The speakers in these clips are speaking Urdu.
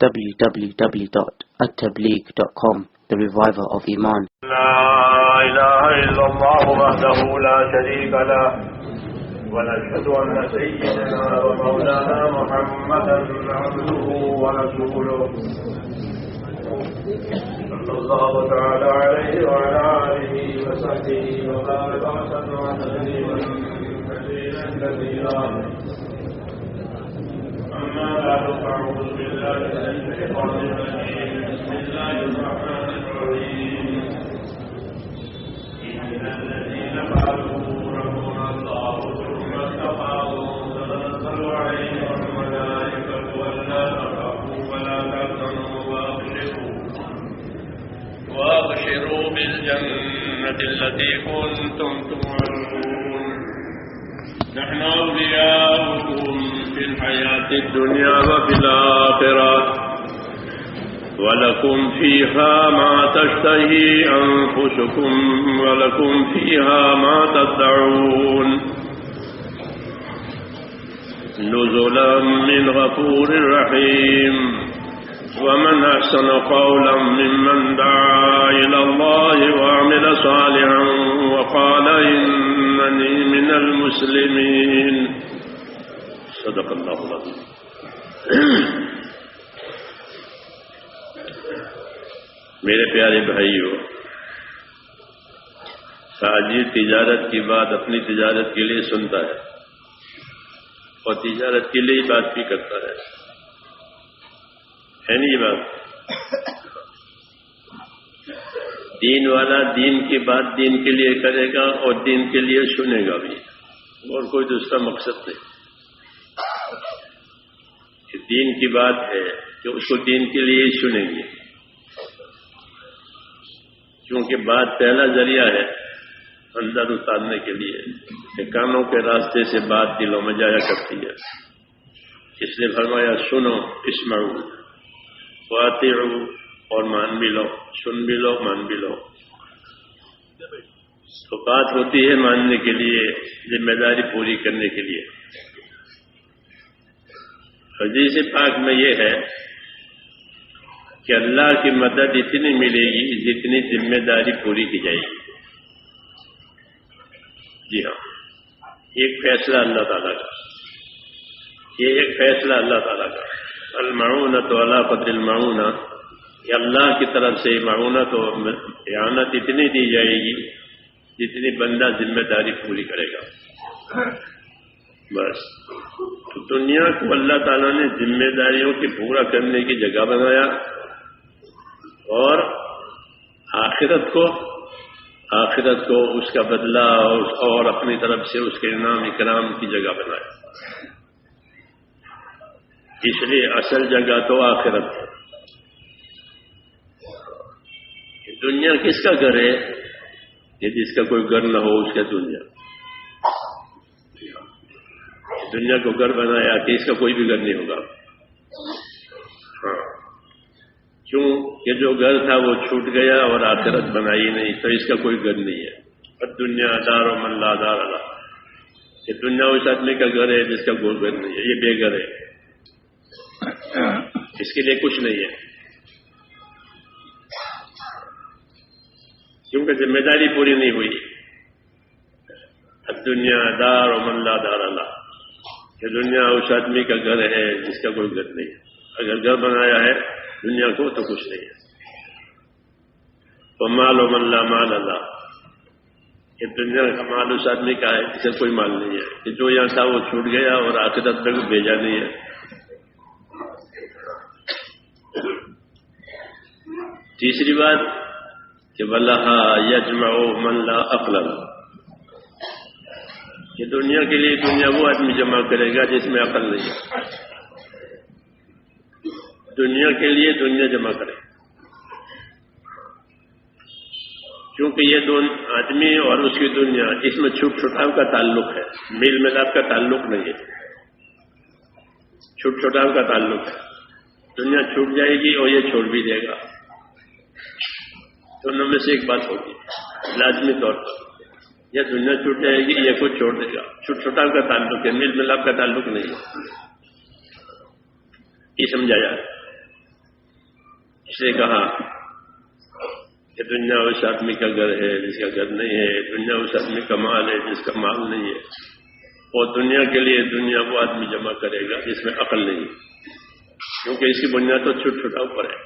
www.attableek.com, the reviver of Iman. لا إله إلا الله وحده لا شريك له ونشهد أن سيدنا ومولانا محمدا عبده ورسوله صلى الله تعالى عليه وعلى آله وصحبه وبارك وسلم تسليما كثيرا أما بعد فأعوذ بالله من الشيطان الرجيم بسم الله الرحمن الرحيم إن الذين قالوا ربنا الله ثم استقاموا تتنزل عليهم الملائكة ألا تخافوا ولا تحزنوا وابشروا بالجنة التي كنتم توعدون نحن أولياؤكم في الحياة الدنيا وفي الآخرة ولكم فيها ما تشتهي أنفسكم ولكم فيها ما تدعون نزلا من غفور رحيم ومن أحسن قولا ممن دعا إلى الله وعمل صالحا وقال إنني من المسلمين صدق الله العظيم. میرے پیارے بھائیوں، تاجر تجارت کی بات اپنی تجارت کے لیے سنتا ہے اور تجارت کے لیے بات بھی کرتا ہے نہیں یہ بات؟ دین والا دین کی بات دین کے لیے کرے گا اور دین کے لیے سنے گا بھی، اور کوئی دوسرا مقصد نہیں. دین کی بات ہے کہ اس کو دین کے لیے ہی سنیں گے، کیونکہ بات پہلا ذریعہ ہے اندر اتارنے کے لیے کہ کانوں کے راستے سے بات دلوں میں جایا کرتی ہے. اس نے فرمایا سنو اسمعوا واطیعوا، اور مان بھی لو، سن بھی لو، مان بھی لو. تو بات ہوتی ہے ماننے کے لیے، ذمہ داری پوری کرنے کے لیے. حدیث پاک میں یہ ہے کہ اللہ کی مدد اتنی ملے گی جتنی ذمہ داری پوری کی جائے گی. جی ہاں، ایک فیصلہ اللہ تعالیٰ کا، یہ ایک فیصلہ اللہ تعالیٰ کا. المعونۃ علی قدر المعونہ، کہ اللہ کی طرف سے معونت و اعانت اتنی دی جائے گی جتنی بندہ ذمہ داری پوری کرے گا. بس تو دنیا کو اللہ تعالیٰ نے ذمہ داریوں کی پورا کرنے کی جگہ بنایا، اور آخرت کو اس کا بدلہ اور اپنی طرف سے اس کے انعام اکرام کی جگہ بنایا. اس لیے اصل جگہ تو آخرت ہے. دنیا کس کا گھر ہے؟ کہ جس کا کوئی گھر نہ ہو اس کا دنیا کو گھر بنایا کہ اس کا کوئی بھی گھر نہیں ہوگا. ہاں، کیوں کہ جو گھر تھا وہ چھوٹ گیا اور آخرت بنائی نہیں، تو اس کا کوئی گھر نہیں ہے. اور دنیا دار و من لا دار اللہ، یہ دنیا اس آدمی کا گھر ہے جس کا کوئی گھر نہیں ہے، یہ بے گھر ہے، اس کے لیے کچھ نہیں ہے. کیونکہ ذمہ داری پوری نہیں ہوئی. دنیا دار و من لا دار اللہ، کہ دنیا اس آدمی کا گھر ہے جس کا کوئی گھر نہیں ہے. اگر گھر بنایا ہے دنیا کو تو کچھ نہیں ہے. تو مال و من لا مال اللہ، کہ دنیا کا مال اس آدمی کا ہے جسے کوئی مال نہیں ہے، کہ جو یہاں تھا وہ چھوٹ گیا اور آخرت میں بھیجا نہیں ہے. تیسری بات کہ وَلَهَا يَجْمَعُ مَنْ لَا عَقْلَ لَهُ، کہ دنیا کے لیے دنیا وہ آدمی جمع کرے گا جس میں عقل نہیں ہے. دنیا کے لیے دنیا جمع کرے، کیونکہ یہ دونوں آدمی اور اس کی دنیا، اس میں چھوٹ چھٹاؤ کا تعلق ہے، میل ملاپ کا تعلق نہیں ہے. چھوٹ چھٹاؤ کا تعلق ہے. دنیا چھوٹ جائے گی اور یہ چھوڑ بھی دے گا. دونوں میں سے ایک بات ہوگی لازمی طور پر، یا دنیا چھوٹ جائے گی یا کوئی چھوڑ دے گا. چھوٹ چھٹاؤ کا تعلق ہے، میل ملاپ کا تعلق نہیں ہے. یہ سمجھا جائے. اس نے کہا کہ دنیا اس آدمی کا گھر ہے جس کا گھر نہیں ہے، دنیا اس آدمی کا مال ہے جس کا مال نہیں ہے، اور دنیا کے لیے دنیا وہ آدمی جمع کرے گا جس میں عقل نہیں ہے، کیونکہ اس کی بنیاد تو چھوٹ چھوٹا پر ہے،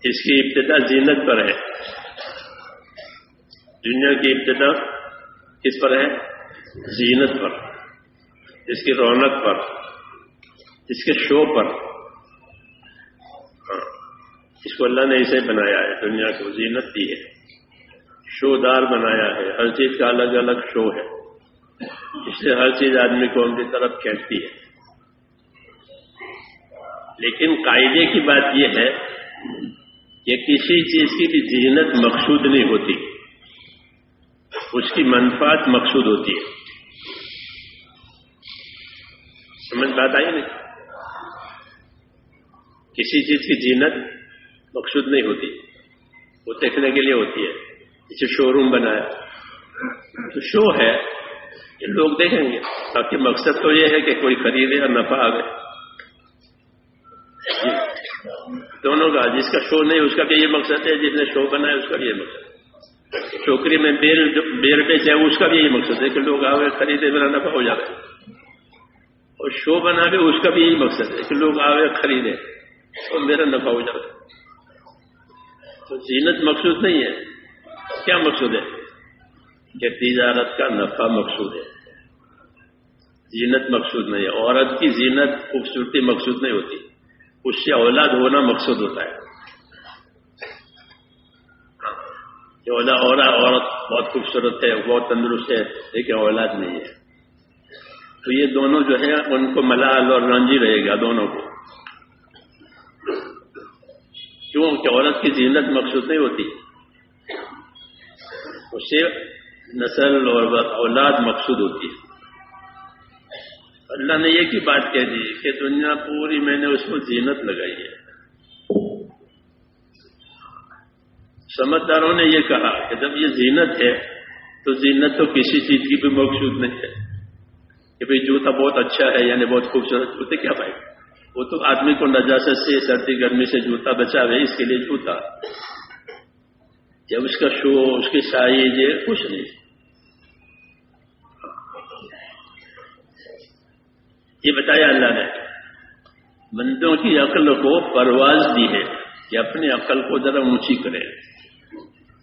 اس کی ابتدا زینت پر ہے. دنیا کی ابتدا کس پر ہے؟ زینت پر، اس کی رونق پر، اس کے شو پر. اس کو اللہ نے اسے بنایا ہے، دنیا کو زینت دی ہے، شودار بنایا ہے، ہر چیز کا الگ الگ شو ہے، اس سے ہر چیز آدمی کو ان کی طرف کھینچتی ہے. لیکن قاعدے کی بات یہ ہے کہ کسی چیز کی بھی زینت مقصود نہیں ہوتی، اس کی منفعت مقصود ہوتی ہے. سمجھ بات آئی نہیں؟ کسی چیز کی زینت مقصود نہیں ہوتی، وہ دیکھنے کے لیے ہوتی ہے. اسے شو روم بنایا تو شو ہے کہ لوگ دیکھیں گے، باقی مقصد تو یہ ہے کہ کوئی خریدے اور نفع آئے. دونوں کا، جس کا شو نہیں اس کا بھی یہ مقصد ہے، جس نے شو بنایا اس کا بھی یہ مقصد ہے. ٹوکری میں بیل بیچے اس کا بھی یہی مقصد ہے کہ لوگ آئے خریدے، میرا نفع ہو جائے. اور شو بنا کے اس کا بھی یہی مقصد ہے کہ لوگ آئے خریدے اور میرا نفع ہو جائے. تو زینت مقصود نہیں ہے. کیا مقصود ہے؟ کہ تجارت کا نفع مقصود ہے، زینت مقصود نہیں ہے. عورت کی زینت خوبصورتی مقصود نہیں ہوتی، اس سے اولاد ہونا مقصود ہوتا ہے. کہ عورت بہت خوبصورت ہے، بہت تندرست ہے، لیکن اولاد نہیں ہے، تو یہ دونوں جو ہے ان کو ملال اور رنجی رہے گا دونوں کو. کیوں کہ عورت کی زینت مقصود نہیں ہوتی، اس سے نسل اور اولاد مقصود ہوتی ہے. اللہ نے یہ کی بات کہہ دی کہ دنیا پوری میں نے اس کو زینت لگائی ہے. سمجھداروں نے یہ کہا کہ جب یہ زینت ہے تو زینت تو کسی چیز کی بھی مقصود نہیں ہے کہ بھئی جوتا بہت اچھا ہے یعنی بہت خوبصورت. جوتے کیا بھائی، وہ تو آدمی کو نجاست سے، سردی گرمی سے جوتا بچاوے، اس کے لیے جوتا. جب اس کا شو، اس کی سائز، یہ کچھ نہیں. یہ بتایا اللہ نے بندوں کی عقل کو پرواز دی ہے کہ اپنی عقل کو ذرا اونچی کرے.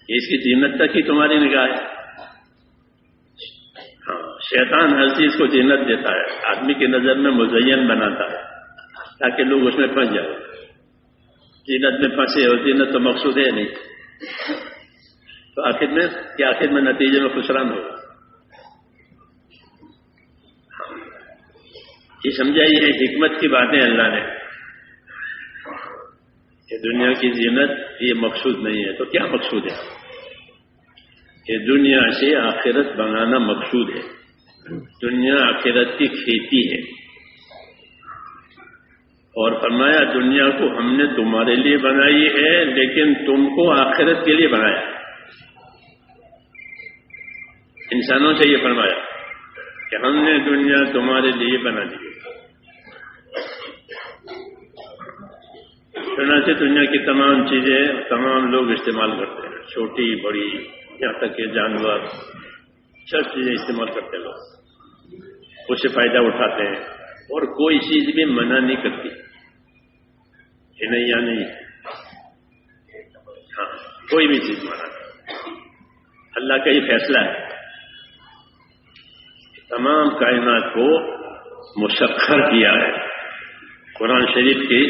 اس کی زینت تک ہی تمہاری نگاہ ہے. ہاں، شیطان ہر چیز کو زینت دیتا ہے، آدمی کی نظر میں مزین بناتا ہے تاکہ لوگ اس میں پھنس جائیں. زینت میں پھنسے، اور زینت تو مقصود ہے نہیں، تو آخر میں نتیجے میں خسران ہوگا. یہ سمجھائی ہے حکمت کی باتیں اللہ نے کہ دنیا کی زینت یہ مقصود نہیں ہے. تو کیا مقصود ہے؟ کہ دنیا سے آخرت بنانا مقصود ہے. دنیا آخرت کی کھیتی ہے. اور فرمایا دنیا کو ہم نے تمہارے لیے بنائی ہے لیکن تم کو آخرت کے لیے بنایا. انسانوں سے یہ فرمایا کہ ہم نے دنیا تمہارے لیے بنا دی. چنانچہ دنیا کی تمام چیزیں تمام لوگ استعمال کرتے ہیں، چھوٹی بڑی، یہاں تک کہ جانور، سب چیزیں استعمال کرتے ہیں لوگ، اس سے فائدہ اٹھاتے ہیں. اور کوئی چیز بھی منع نہیں کرتی کہ نہیں یا نہیں. ہاں، کوئی بھی چیز منع نہیں. اللہ کا یہ فیصلہ ہے. تمام کائنات کو مسخر کیا ہے. قرآن شریف کی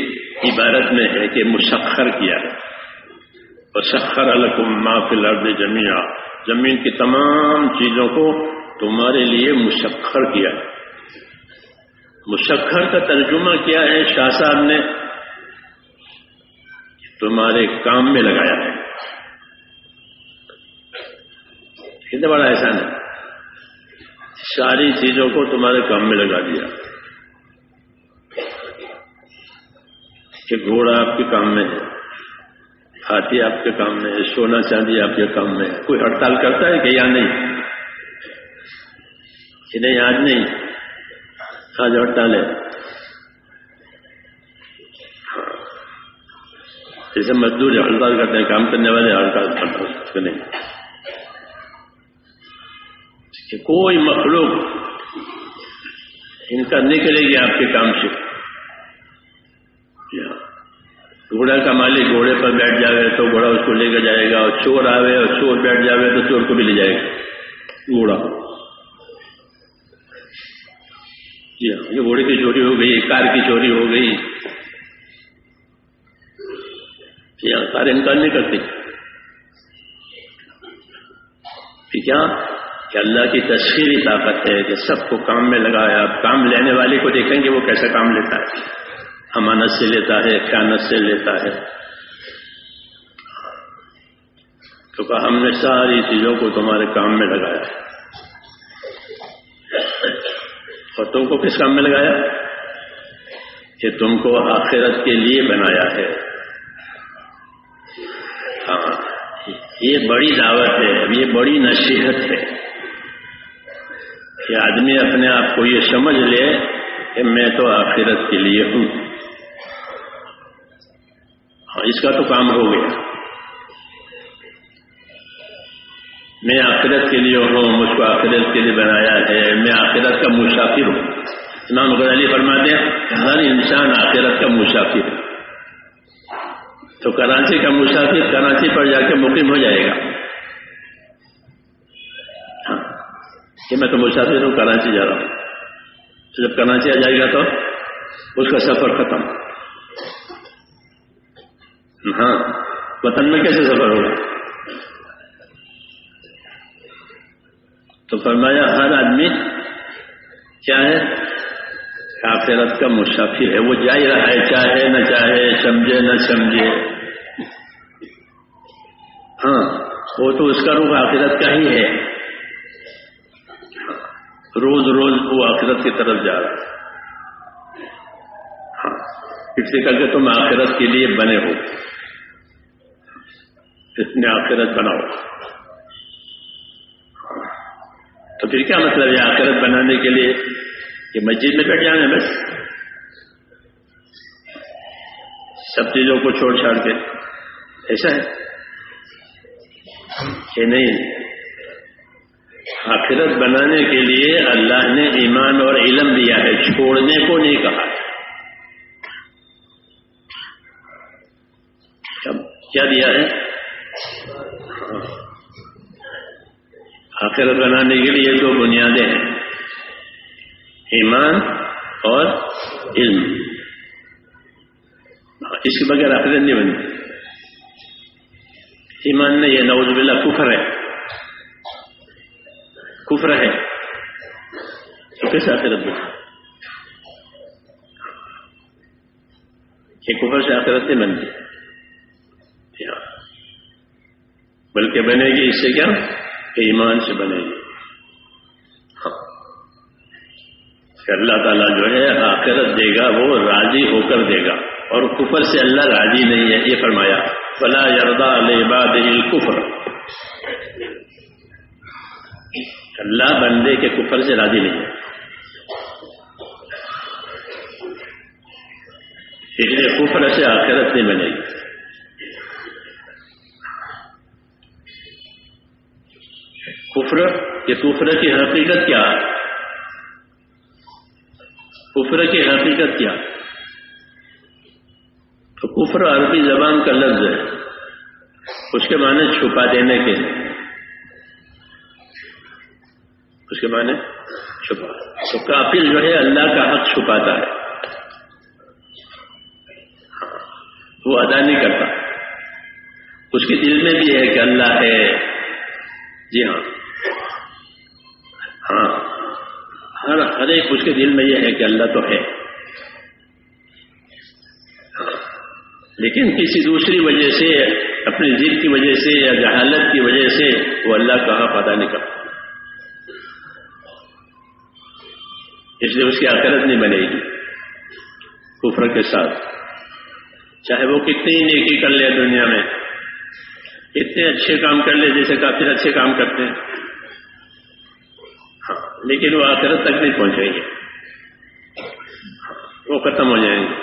عبارت میں ہے کہ مسخر کیا ہے. وسخر لکم ما فی الارض جمیعا، زمین کی تمام چیزوں کو تمہارے لیے مسخر کیا ہے. مسخر کا ترجمہ کیا ہے شاہ صاحب نے؟ تمہارے کام میں لگایا ہے. کتنا بڑا احسان ہے، ساری چیزوں کو تمہارے کام میں لگا دیا. کہ گھوڑا آپ کے کام میں ہے، ہاتھی آپ کے کام میں ہے، سونا چاندی آپ کے کام میں ہے. کوئی ہڑتال کرتا ہے کہ یا نہیں؟ کہ نہیں آج نہیں، آج ہڑتال ہے. جیسے مزدور ہڑتال کرتے ہیں، کام کرنے والے ہڑتال نہیں کہ کوئی مخلوق انکار نہیں کرے گی آپ کے کام سے. گھوڑا کا مالک گھوڑے پر بیٹھ جائے تو گھوڑا اس کو لے کر جائے گا، اور چور آوے اور چور بیٹھ جائے تو چور کو بھی لے جائے گا گھوڑا. جی ہاں، یہ گھوڑے کی چوری ہو گئی، کار کی چوری ہو گئی. جی ہاں، کار انکار نہیں کرتی. کیا کہ اللہ کی تسخیری طاقت ہے کہ سب کو کام میں لگایا. آپ کام لینے والے کو دیکھیں گے وہ کیسا کام لیتا ہے، امانت سے لیتا ہے، خیانت سے لیتا ہے. تو کہا ہم نے ساری چیزوں کو تمہارے کام میں لگایا. اور تم کو کس کام میں لگایا؟ کہ تم کو آخرت کے لیے بنایا ہے. ہاں، یہ بڑی دعوت ہے، یہ بڑی نصیحت ہے کہ آدمی اپنے آپ کو یہ سمجھ لے کہ میں تو آخرت کے لیے ہوں. ہاں، اس کا تو کام ہو گیا. میں آخرت کے لیے ہوں، مجھ کو آخرت کے لیے بنایا ہے، میں آخرت کا مسافر ہوں. امام غزالی فرماتے ہیں کہ ہر انسان آخرت کا مسافر ہے. تو کراچی کا مسافر کراچی پر جا کے مقیم ہو جائے گا. ہاں، کہ میں تو مسافر ہوں، کراچی جا رہا ہوں. تو جب کراچی آ جائے گا تو اس کا سفر ختم. ہاں، وطن میں کیسے سفر ہوگا؟ تو فرمایا ہر آدمی کیا ہے؟ آخرت کا مسافر ہے. وہ جا ہی رہا ہے، چاہے نہ چاہے، سمجھے نہ سمجھے. ہاں، وہ تو اس کا رخ آخرت کا ہی ہے. روز روز وہ آخرت کی طرف جا رہا ہے. ہاں، اس سے کر کے تم آخرت کے لیے بنے ہو، اتنے آخرت بناؤ. تو پھر کیا مطلب ہے آخرت بنانے کے لیے کہ مسجد میں بیٹھ جانا بس سب چیزوں کو چھوڑ چھاڑ کے؟ ایسا ہے کہ نہیں. آخرت بنانے کے لیے اللہ نے ایمان اور علم دیا ہے، چھوڑنے کو نہیں کہا. کیا دیا ہے؟ آخرت بنانے کے لیے دو بنیادیں ہیں، ایمان اور علم. اس کے بغیر آخرت نہیں بنتی. ایمان نہیں ہے، نعوذ باللہ کفر ہے. کفر ہے تو کیسے آخرت بنے؟ کہ کفر سے آخرت نہیں بنتی، بلکہ بنے گی اس سے کیا کہ ایمان سے بنے گی. ہاں، کہ اللہ تعالیٰ جو ہے آخرت دے گا وہ راضی ہو کر دے گا، اور کفر سے اللہ راضی نہیں ہے. یہ فرمایا فلا یرضی لعبادہ الکفر. اللہ بندے کے کفر سے راضی نہیں ہے، اس لیے کفر سے آخرت نہیں بنے گی. کفر، یہ کفر کی حقیقت کیا ہے؟ کفر کی حقیقت کیا؟ تو کفر عربی زبان کا لفظ ہے، اس کے معنی چھپا دینے کے، اس کے معنی چھپا. تو کافر جو ہے اللہ کا حق چھپاتا ہے، وہ ادا نہیں کرتا. اس کے دل میں بھی ہے کہ اللہ ہے. جی ہاں، ہاں، ہر ایک اس کے دل میں یہ ہے کہ اللہ تو ہے، لیکن کسی دوسری وجہ سے، اپنی ضد کی وجہ سے یا جہالت کی وجہ سے وہ اللہ کا حق ادا نہیں کرتا. اس لیے اس کی آخرت نہیں بنے گی کفر کے ساتھ. چاہے وہ کتنی نیکی کر لے دنیا میں، کتنے اچھے کام کر لے، جیسے کافر اچھے کام کرتے ہیں، ہاں، لیکن وہ آخرت تک نہیں پہنچیں گے، وہ ختم ہو جائیں گے.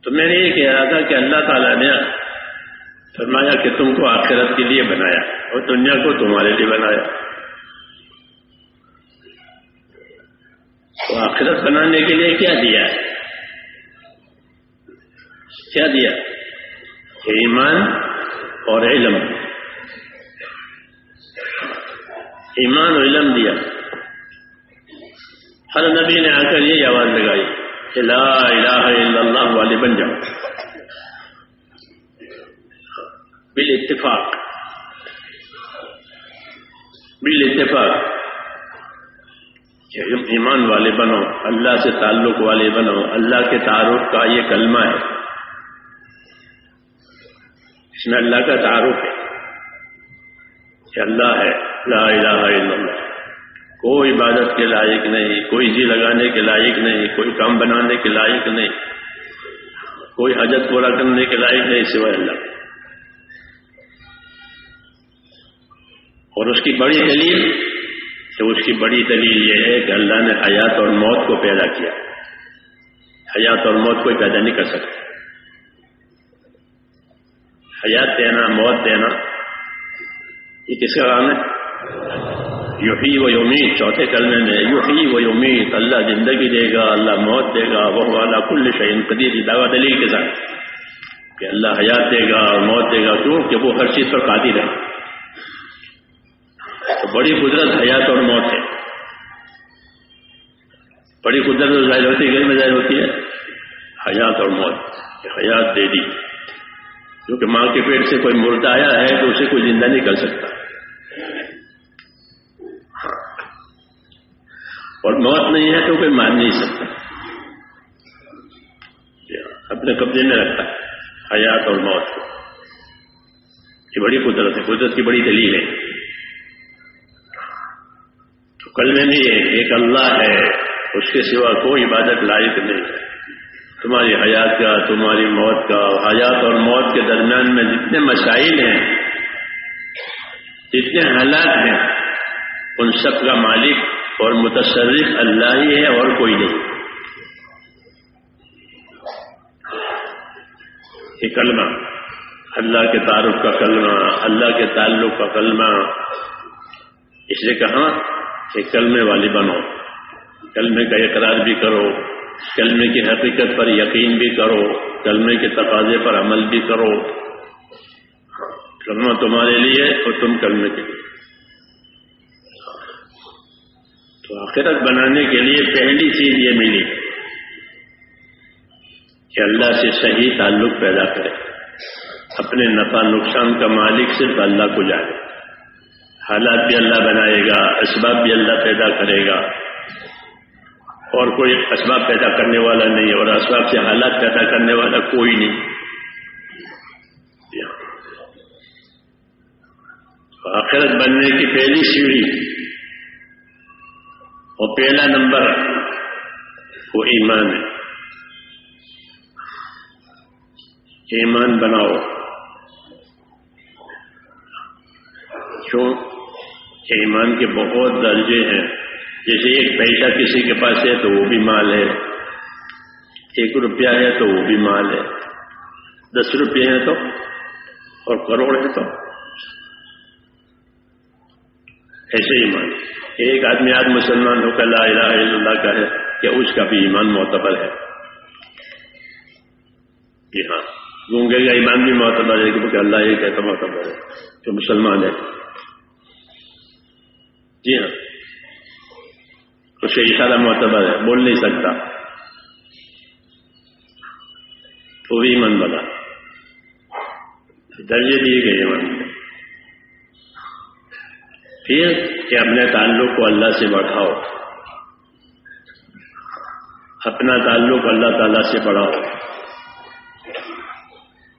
تو میں نے یہ کہہ رہا تھا کہ اللہ تعالیٰ نے فرمایا کہ تم کو آخرت کے لیے بنایا اور دنیا کو تمہارے لیے بنایا. تو آخرت بنانے کے لیے کیا دیا ہے؟ کیا دیا؟ ایمان اور علم. ایمان اور علم دیا. ہر نبی نے آ کر یہ آواز لگائی کہ لا الہ الا اللہ والے بن جاؤ بالاتفاق. بالاتفاق کہ ایمان والے بنو، اللہ سے تعلق والے بنو. اللہ کے تعارف کا یہ کلمہ ہے، اس میں اللہ کا تعارف ہے کہ اللہ ہے، لا الہ الا اللہ. کوئی عبادت کے لائق نہیں، کوئی جی لگانے کے لائق نہیں، کوئی کام بنانے کے لائق نہیں، کوئی حاجت پورا کرنے کے لائق نہیں سوائے اللہ. اور اس کی بڑی دلیل یہ ہے کہ اللہ نے حیات اور موت کو پیدا کیا. حیات اور موت کوئی پیدا نہیں کر سکتا. حیات دینا، موت دینا، یہ کس کا کام ہے؟ یحیی و یمیت. چوتھے کلمے میں یحیی و یمیت، اللہ زندگی دے گا، اللہ موت دے گا. وہ علی کل شیء قدیر، دعویٰ دلیل کے ساتھ کہ اللہ حیات دے گا اور موت دے گا. کیوں کہ وہ ہر چیز پر قادر ہے. تو بڑی قدرت حیات اور موت ہے. بڑی قدرت ظاہر ہوتی ہے، میں ظاہر ہوتی ہے حیات اور موت. حیات دے دی کیونکہ ماں کے پیٹ سے کوئی مردہ آیا ہے تو اسے کوئی زندہ نہیں کر سکتا. اور موت نہیں ہے تو کوئی مار نہیں سکتا. اپنے قبضے میں رکھتا ہے حیات اور موت کو. یہ بڑی قدرت ہے، قدرت کی بڑی دلیل ہے. تو کلمے میں ایک اللہ ہے، اس کے سوا کوئی عبادت لائق نہیں. تمہاری حیات کا، تمہاری موت کا. حیات اور موت کے درمیان میں جتنے مسائل ہیں، جتنے حالات ہیں، ان سب کا مالک اور متصرف اللہ ہی ہے اور کوئی نہیں. یہ کلمہ اللہ کے تعارف کا کلمہ، اللہ کے تعلق کا کلمہ. اس لیے کہا کہ کلمے والی بنو، کلمے کا اقرار بھی کرو، کلمے کی حقیقت پر یقین بھی کرو، کلمے کے تقاضے پر عمل بھی کرو. کلمہ تمہارے لیے اور تم کلمے کے لیے. تو آخرت بنانے کے لیے پہلی چیز یہ ملی کہ اللہ سے صحیح تعلق پیدا کرے. اپنے نفع نقصان کا مالک صرف اللہ کو جانے. حالات بھی اللہ بنائے گا، اسباب بھی اللہ پیدا کرے گا، اور کوئی اسباب پیدا کرنے والا نہیں ہے، اور اسباب سے حالات پیدا کرنے والا کوئی نہیں. آخرت بننے کی پہلی سیڑھی اور پہلا نمبر وہ ایمان ہے. ایمان بناؤ. کیوں کہ ایمان کے بہت درجے ہیں. جیسے ایک پیسہ کسی کے پاس ہے تو وہ بھی مال ہے، 1 روپیہ ہے تو وہ بھی مال ہے، 10 روپے ہیں تو، اور کروڑ ہے تو. ایسے ایمان. ایک آدمی آج مسلمان ہو کر لا الہ الا اللہ کا ہے کہ اس کا بھی ایمان معتبر ہے. جی ہاں، گونگے کا ایمان بھی معتبر ہے کیونکہ اللہ یہ کہتا معتبر ہے جو مسلمان ہے. جی ہاں، اس کا اشارہ معتبر ہے، بول نہیں سکتا تو بھی ایمان بنا. درجے دیے گئے ایمان میں. پھر کہ اپنے تعلق کو اللہ سے بڑھاؤ، اپنا تعلق اللہ تعالیٰ سے بڑھاؤ.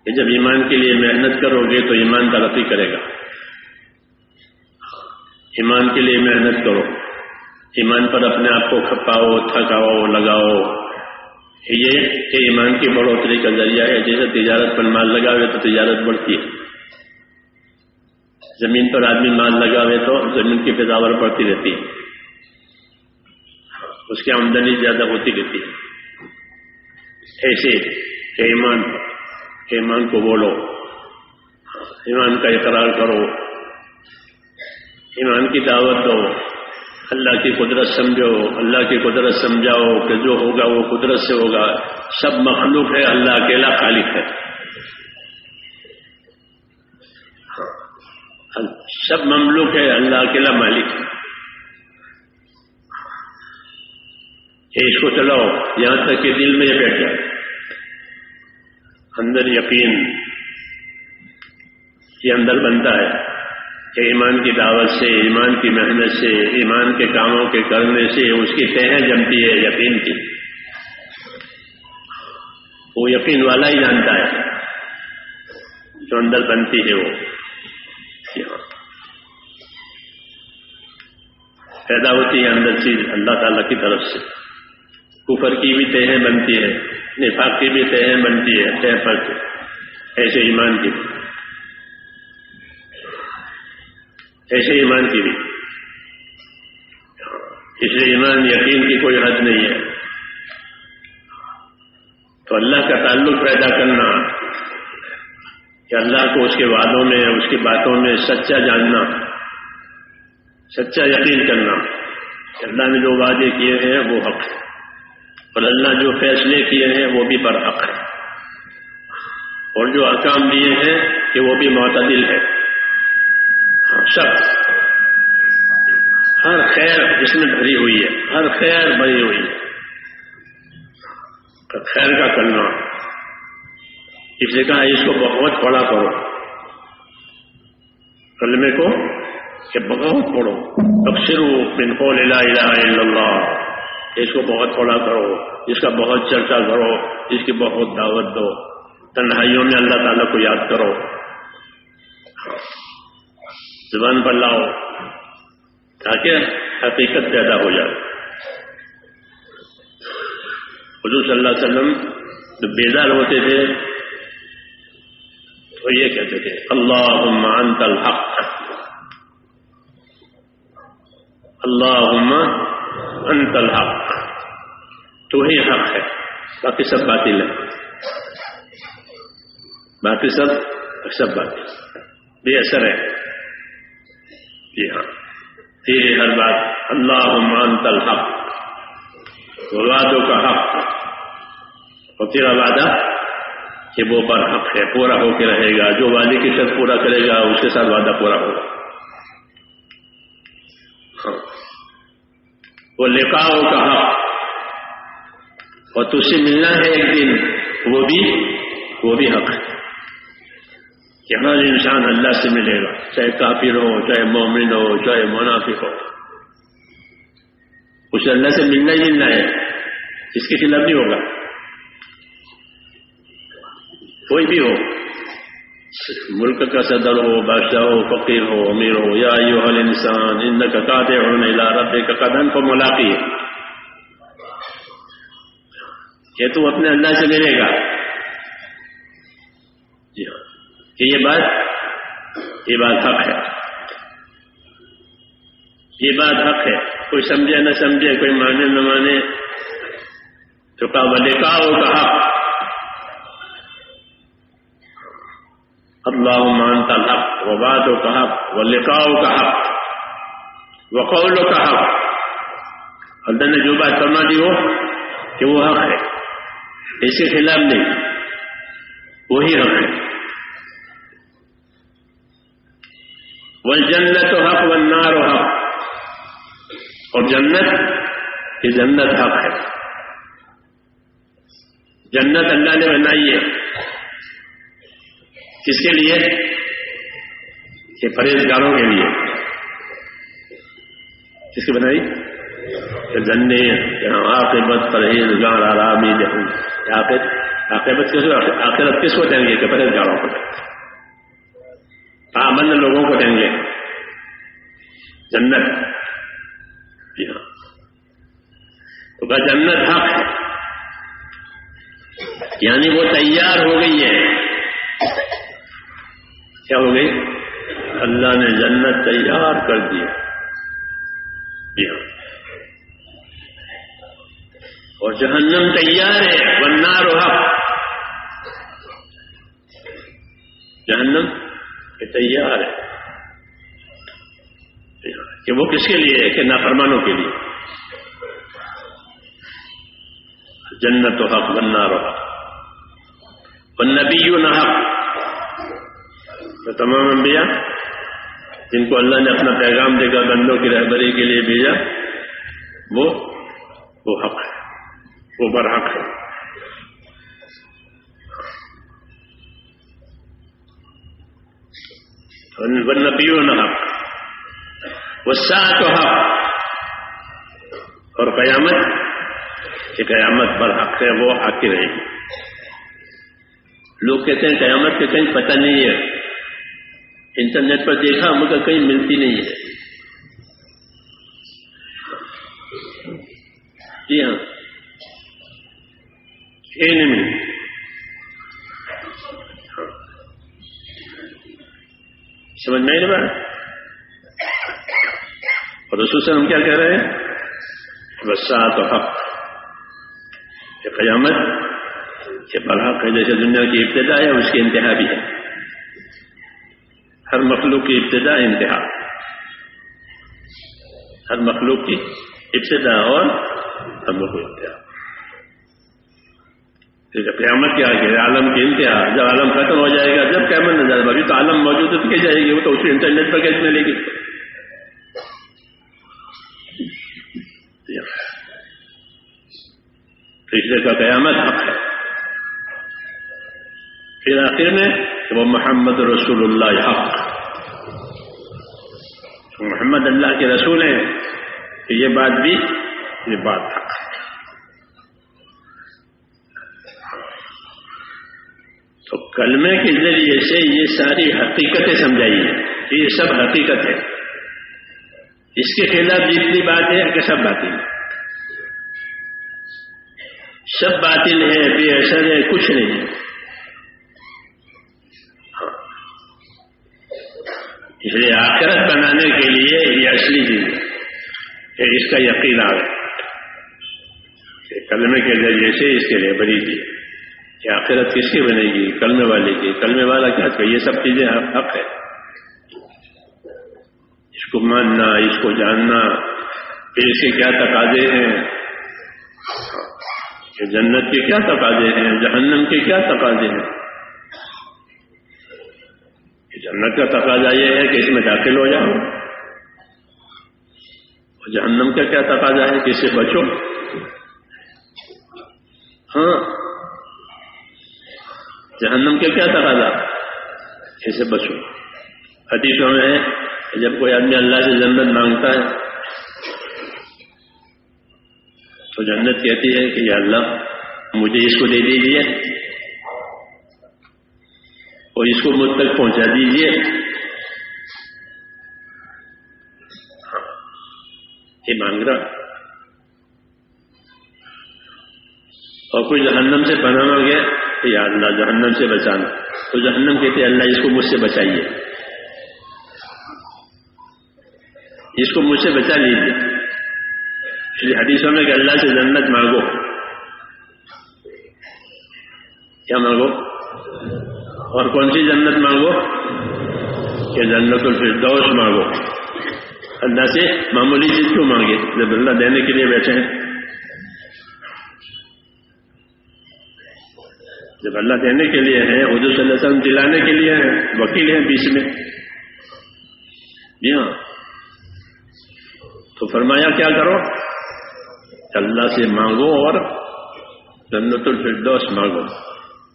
کہ جب ایمان کے لیے محنت کرو گے تو ایمان ترقی کرے گا. ایمان کے لیے محنت کرو، ایمان پر اپنے آپ کو کھپاؤ، تھکاؤ، لگاؤ. یہ کہ ایمان کی بڑھوتری کا ذریعہ ہے. جیسے تجارت پر مال لگاوے تو تجارت بڑھتی ہے، زمین پر آدمی مال لگاوے تو زمین کی پیداوار بڑھتی رہتی ہے، اس کی آمدنی زیادہ ہوتی رہتی ہے. ایسے کہ ایمان کو بولو، ایمان کا اقرار کرو، ایمان کی دعوت دو، اللہ کی قدرت سمجھو، اللہ کی قدرت سمجھاؤ کہ جو ہوگا وہ قدرت سے ہوگا، سب مخلوق ہے، اللہ اکیلا خالق ہے، سب مملوک ہے، اللہ اکیلا مالک ہے۔ اس کو چلاؤ یہاں تک کہ دل میں یہ بیٹھ جائے، اندر یقین یہ اندر بنتا ہے کہ ایمان کی دعوت سے، ایمان کی محنت سے، ایمان کے کاموں کے کرنے سے اس کی تہیں جمتی ہے یقین کی۔ وہ یقین والا ہی جانتا ہے جو اندر بنتی ہے، وہ پیدا ہوتی ہے اندر چیز اللہ تعالیٰ کی طرف سے۔ کفر کی بھی تہیں بنتی ہے، نفاق کی بھی تہیں بنتی ہے، تہ پر ایسے ایمان کی بھی، ایسے ایمان کی بھی۔ اس لیے ایمان یقین کی کوئی حد نہیں ہے۔ تو اللہ کا تعلق پیدا کرنا کہ اللہ کو اس کے وعدوں میں، اس کی باتوں میں سچا جاننا، سچا یقین کرنا کہ اللہ نے جو وعدے کیے ہیں وہ حق ہے، اور اللہ جو فیصلے کیے ہیں وہ بھی برحق ہے، اور جو احکام دیے ہیں کہ وہ بھی معتدل ہے۔ سب ہر خیر جس میں بھری ہوئی ہے، ہر خیر بھری ہوئی ہے، خیر کا کرنا۔ اس نے کہا اس کو بہت پڑھا کرو، کلمے کو کہ بہت پڑھو، اکثروا من قول لا الہ الا اللہ، اس کو بہت پڑھا کرو، اس کا بہت چرچا کرو، اس کی بہت دعوت دو، تنہائیوں میں اللہ تعالیٰ کو یاد کرو، زبان پر لاؤ تاکہ حقیقت پیدا ہو جائے۔ حضور صلی اللہ علیہ وسلم جب بیدار ہوتے تھے تو یہ کہتے تھے اللہم انت الحق، اللہم انت الحق، تو ہی حق ہے، باقی سب باطل ہے، باقی سب باطل بے اثر ہے۔ جی ہاں، تیرے ہر بات اللہم انت الحق، وعدوں کا حق، اور تیرا وعدہ کہ وہ پر حق ہے، پورا ہو کے رہے گا، جو وعدے کی شرط پورا کرے گا اس کے ساتھ وعدہ پورا ہوگا۔ ہاں، وہ لقاء کا حق، اور تجھ سے ملنا ہے ایک دن، وہ بھی حق ہے کہ ہر انسان اللہ سے ملے گا، چاہے کافر ہو، چاہے مومن ہو، چاہے منافق ہو، اسے اللہ سے ملنا ہی ملنا ہے، اس کے خلاف نہیں ہوگا، کوئی بھی ہو، ملک کا صدر ہو، بادشاہ ہو، فقیر ہو، امیر ہو۔ یا ایھا الانسان انک قادع الی ربک قدًا فملاقیہ، کہ تو اپنے اللہ سے ملے گا۔ جی ہاں، کہ یہ بات حق ہے، یہ بات حق ہے، کوئی سمجھے نہ سمجھے، کوئی مانے نہ مانے، تو کہا ولقاء کا حق، اللہم انت الحق، ووعدک کا حق، ولقاء کا حق، وقول کا حق۔ اللہ نے جو بات فرما دی ہو کہ وہ حق ہے، اس کے خلاف نہیں، وہی حق ہے۔ والجنت حق والنار حق، اور جنت، یہ جنت حق ہے، جنت اللہ نے بنائی ہے، کس کے لیے؟ کہ پرہیزگاروں کے لیے۔ کس کی بنائی؟ کہ جنت عاقبت پرہیزگار آرامی جہنم، عاقبت کس کو، آخرت کس کو دیں گے؟ کہ پرہیزگاروں کو، پابند لوگوں کو دیں گے جنت۔ جی ہاں، تو کہا جنت حق ہے، یعنی وہ تیار ہو گئی ہے۔ کیا ہو گئی؟ اللہ نے جنت تیار کر دیا۔ جی ہاں، اور جہنم تیار ہے، والنار حق، جہنم کہ تیار ہے کہ وہ کس کے لیے ہے کہ نافرمانوں کے لیے. جنت و حق والنار حق والنبیون حق. تو تمام انبیاء جن کو اللہ نے اپنا پیغام دے کر بندوں کی رہبری کے لیے بھیجا وہ حق ہے، وہ برحق ہے. والنبیون حق والساعۃ حق. اور قیامت کہ قیامت برحق ہے، وہ حق کی رہے گی. لوگ کہتے ہیں قیامت کے کہیں پتہ نہیں ہے، انٹرنیٹ پر دیکھا مگر کہیں ملتی نہیں ہے. جی ہاں، یہ نہیں ملتی. سمجھ میں نہیں بات. اور رسول سے ہم کیا کہہ رہے ہیں؟ والساعۃ حق کہ قیامت کہ برحق ہے. جیسے دنیا کی ابتدا ہے اس کی انتہا بھی ہے. ہر مخلوق کی ابتدا انتہا، ہر مخلوق کی ابتدا اور ہر مخلوق انتہا. قیامت کیا ہے؟ عالم کی انتہا. جب عالم ختم ہو جائے گا جب قیامت نہ جائے گا. ابھی تو عالم موجود ہے تو کیا جائے گی؟ وہ تو اسی انٹرنیٹ پر کیسے ملے گی؟ پچھلے کا قیامت حق ہے. پھر آخر میں وہ محمد رسول اللہ حق، محمد اللہ کے رسول ہیں. یہ بات بھی یہ بات حق. تو کلمے کے ذریعے سے یہ ساری حقیقتیں سمجھائی ہیں کہ یہ سب حقیقت ہے. اس کے خلاف جتنی بات ہے کہ سب باطل ہے، سب باطل ہے، بے اثر ہے، کچھ نہیں ہے. اس لیے آخرت بنانے کے لیے یہ اصلی چیز ہے کہ اس کا یقین آ گیا کہ کلمے کے ذریعے سے اس کے لیے بری دی کہ آخرت کس کی بنے گی؟ کلمے والے کی. کلمے والا کیا کہ یہ سب چیزیں حق ہے. اس کو ماننا، اس کو جاننا، پھر اس کے کیا تقاضے ہیں، کہ جنت کے کیا تقاضے ہیں، جہنم کے کیا تقاضے ہیں. جنت کا تقاضا یہ ہے کہ اس میں داخل ہو جاؤ، اور جہنم کا کیا تقاضا ہے کہ اس سے بچو. ہاں، جہنم کے کیا تقاضا؟ اس سے بچو. حدیثوں میں ہے کہ جب کوئی آدمی اللہ سے جنت مانگتا ہے تو جنت کہتی ہے کہ یا اللہ مجھے اس کو دے دیجیے اور اس کو مجھ تک پہنچا دیجیے. یہ مانگ رہا. اور کوئی جہنم سے پناہ مانگے تو یا اللہ جہنم سے بچانا، تو جہنم کہتے ہیں اللہ اس کو مجھ سے بچائیے، اس کو مجھ سے بچا لیجیے. اس لیے حدیثوں میں کہ اللہ سے جنت مانگو. کیا مانگو؟ اور کون سی جنت مانگو؟ کہ جنت الفردوس مانگو. اللہ سے معمولی چیز کیوں مانگے جب اللہ دینے کے لیے بیٹھے ہیں؟ جب اللہ دینے کے لیے ہے، حضور صلی اللہ علیہ وسلم دلانے کے لیے ہے، وکیل ہیں بیچ میں. جی ہاں. تو فرمایا کیا کرو؟ اللہ سے مانگو اور جنت الفردوس مانگو.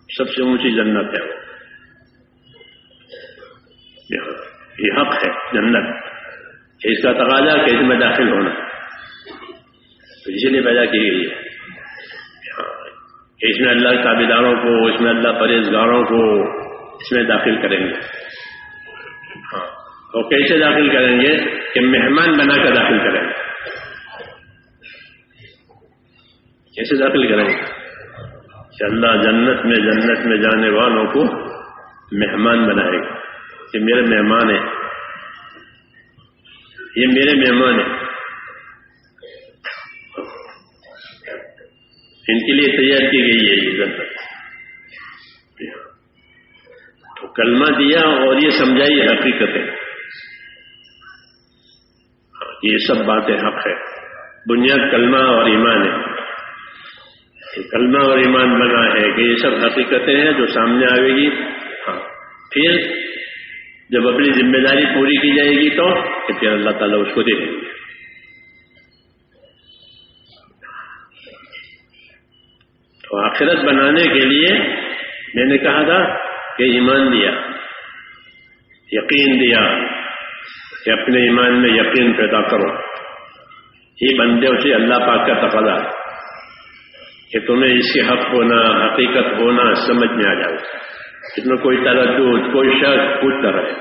سب سے اونچی جنت ہے وہ. یہ حق ہے جنت کہ اس کا تقاضا کہ اس میں داخل ہونا. تو اسی لیے پیدا کی گئی ہے کہ اس میں اللہ تابعداروں کو، اس میں اللہ پرہیزگاروں کو اس میں داخل کریں گے. ہاں، اور کیسے داخل کریں گے؟ کہ مہمان بنا کر داخل کریں گے. کیسے داخل کریں گے؟ کہ اللہ جنت میں جانے والوں کو مہمان بنائے گا کہ میرے مہمان ہیں، یہ میرے مہمان ہیں، ان کے لیے تیار کی گئی ہے یہ جنت. تو کلمہ دیا اور یہ سمجھائی حقیقتیں، یہ سب باتیں حق ہے. بنیاد کلمہ اور ایمان ہے. کلمہ اور ایمان بنا ہے کہ یہ سب حقیقتیں ہیں جو سامنے آئے گی. ہاں پھر جب اپنی ذمہ داری پوری کی جائے گی تو پھر اللہ تعالیٰ اس کو دے دیں گے. تو آخرت بنانے کے لیے میں نے کہا تھا کہ ایمان دیا، یقین دیا کہ اپنے ایمان میں یقین پیدا کرو. یہ بندے سے اللہ پاک کا تقاضا کہ تمہیں اس کے حق ہونا، حقیقت ہونا سمجھ میں آ جائے. اس میں کوئی تردد، کوئی شک کچھ نہ رہے.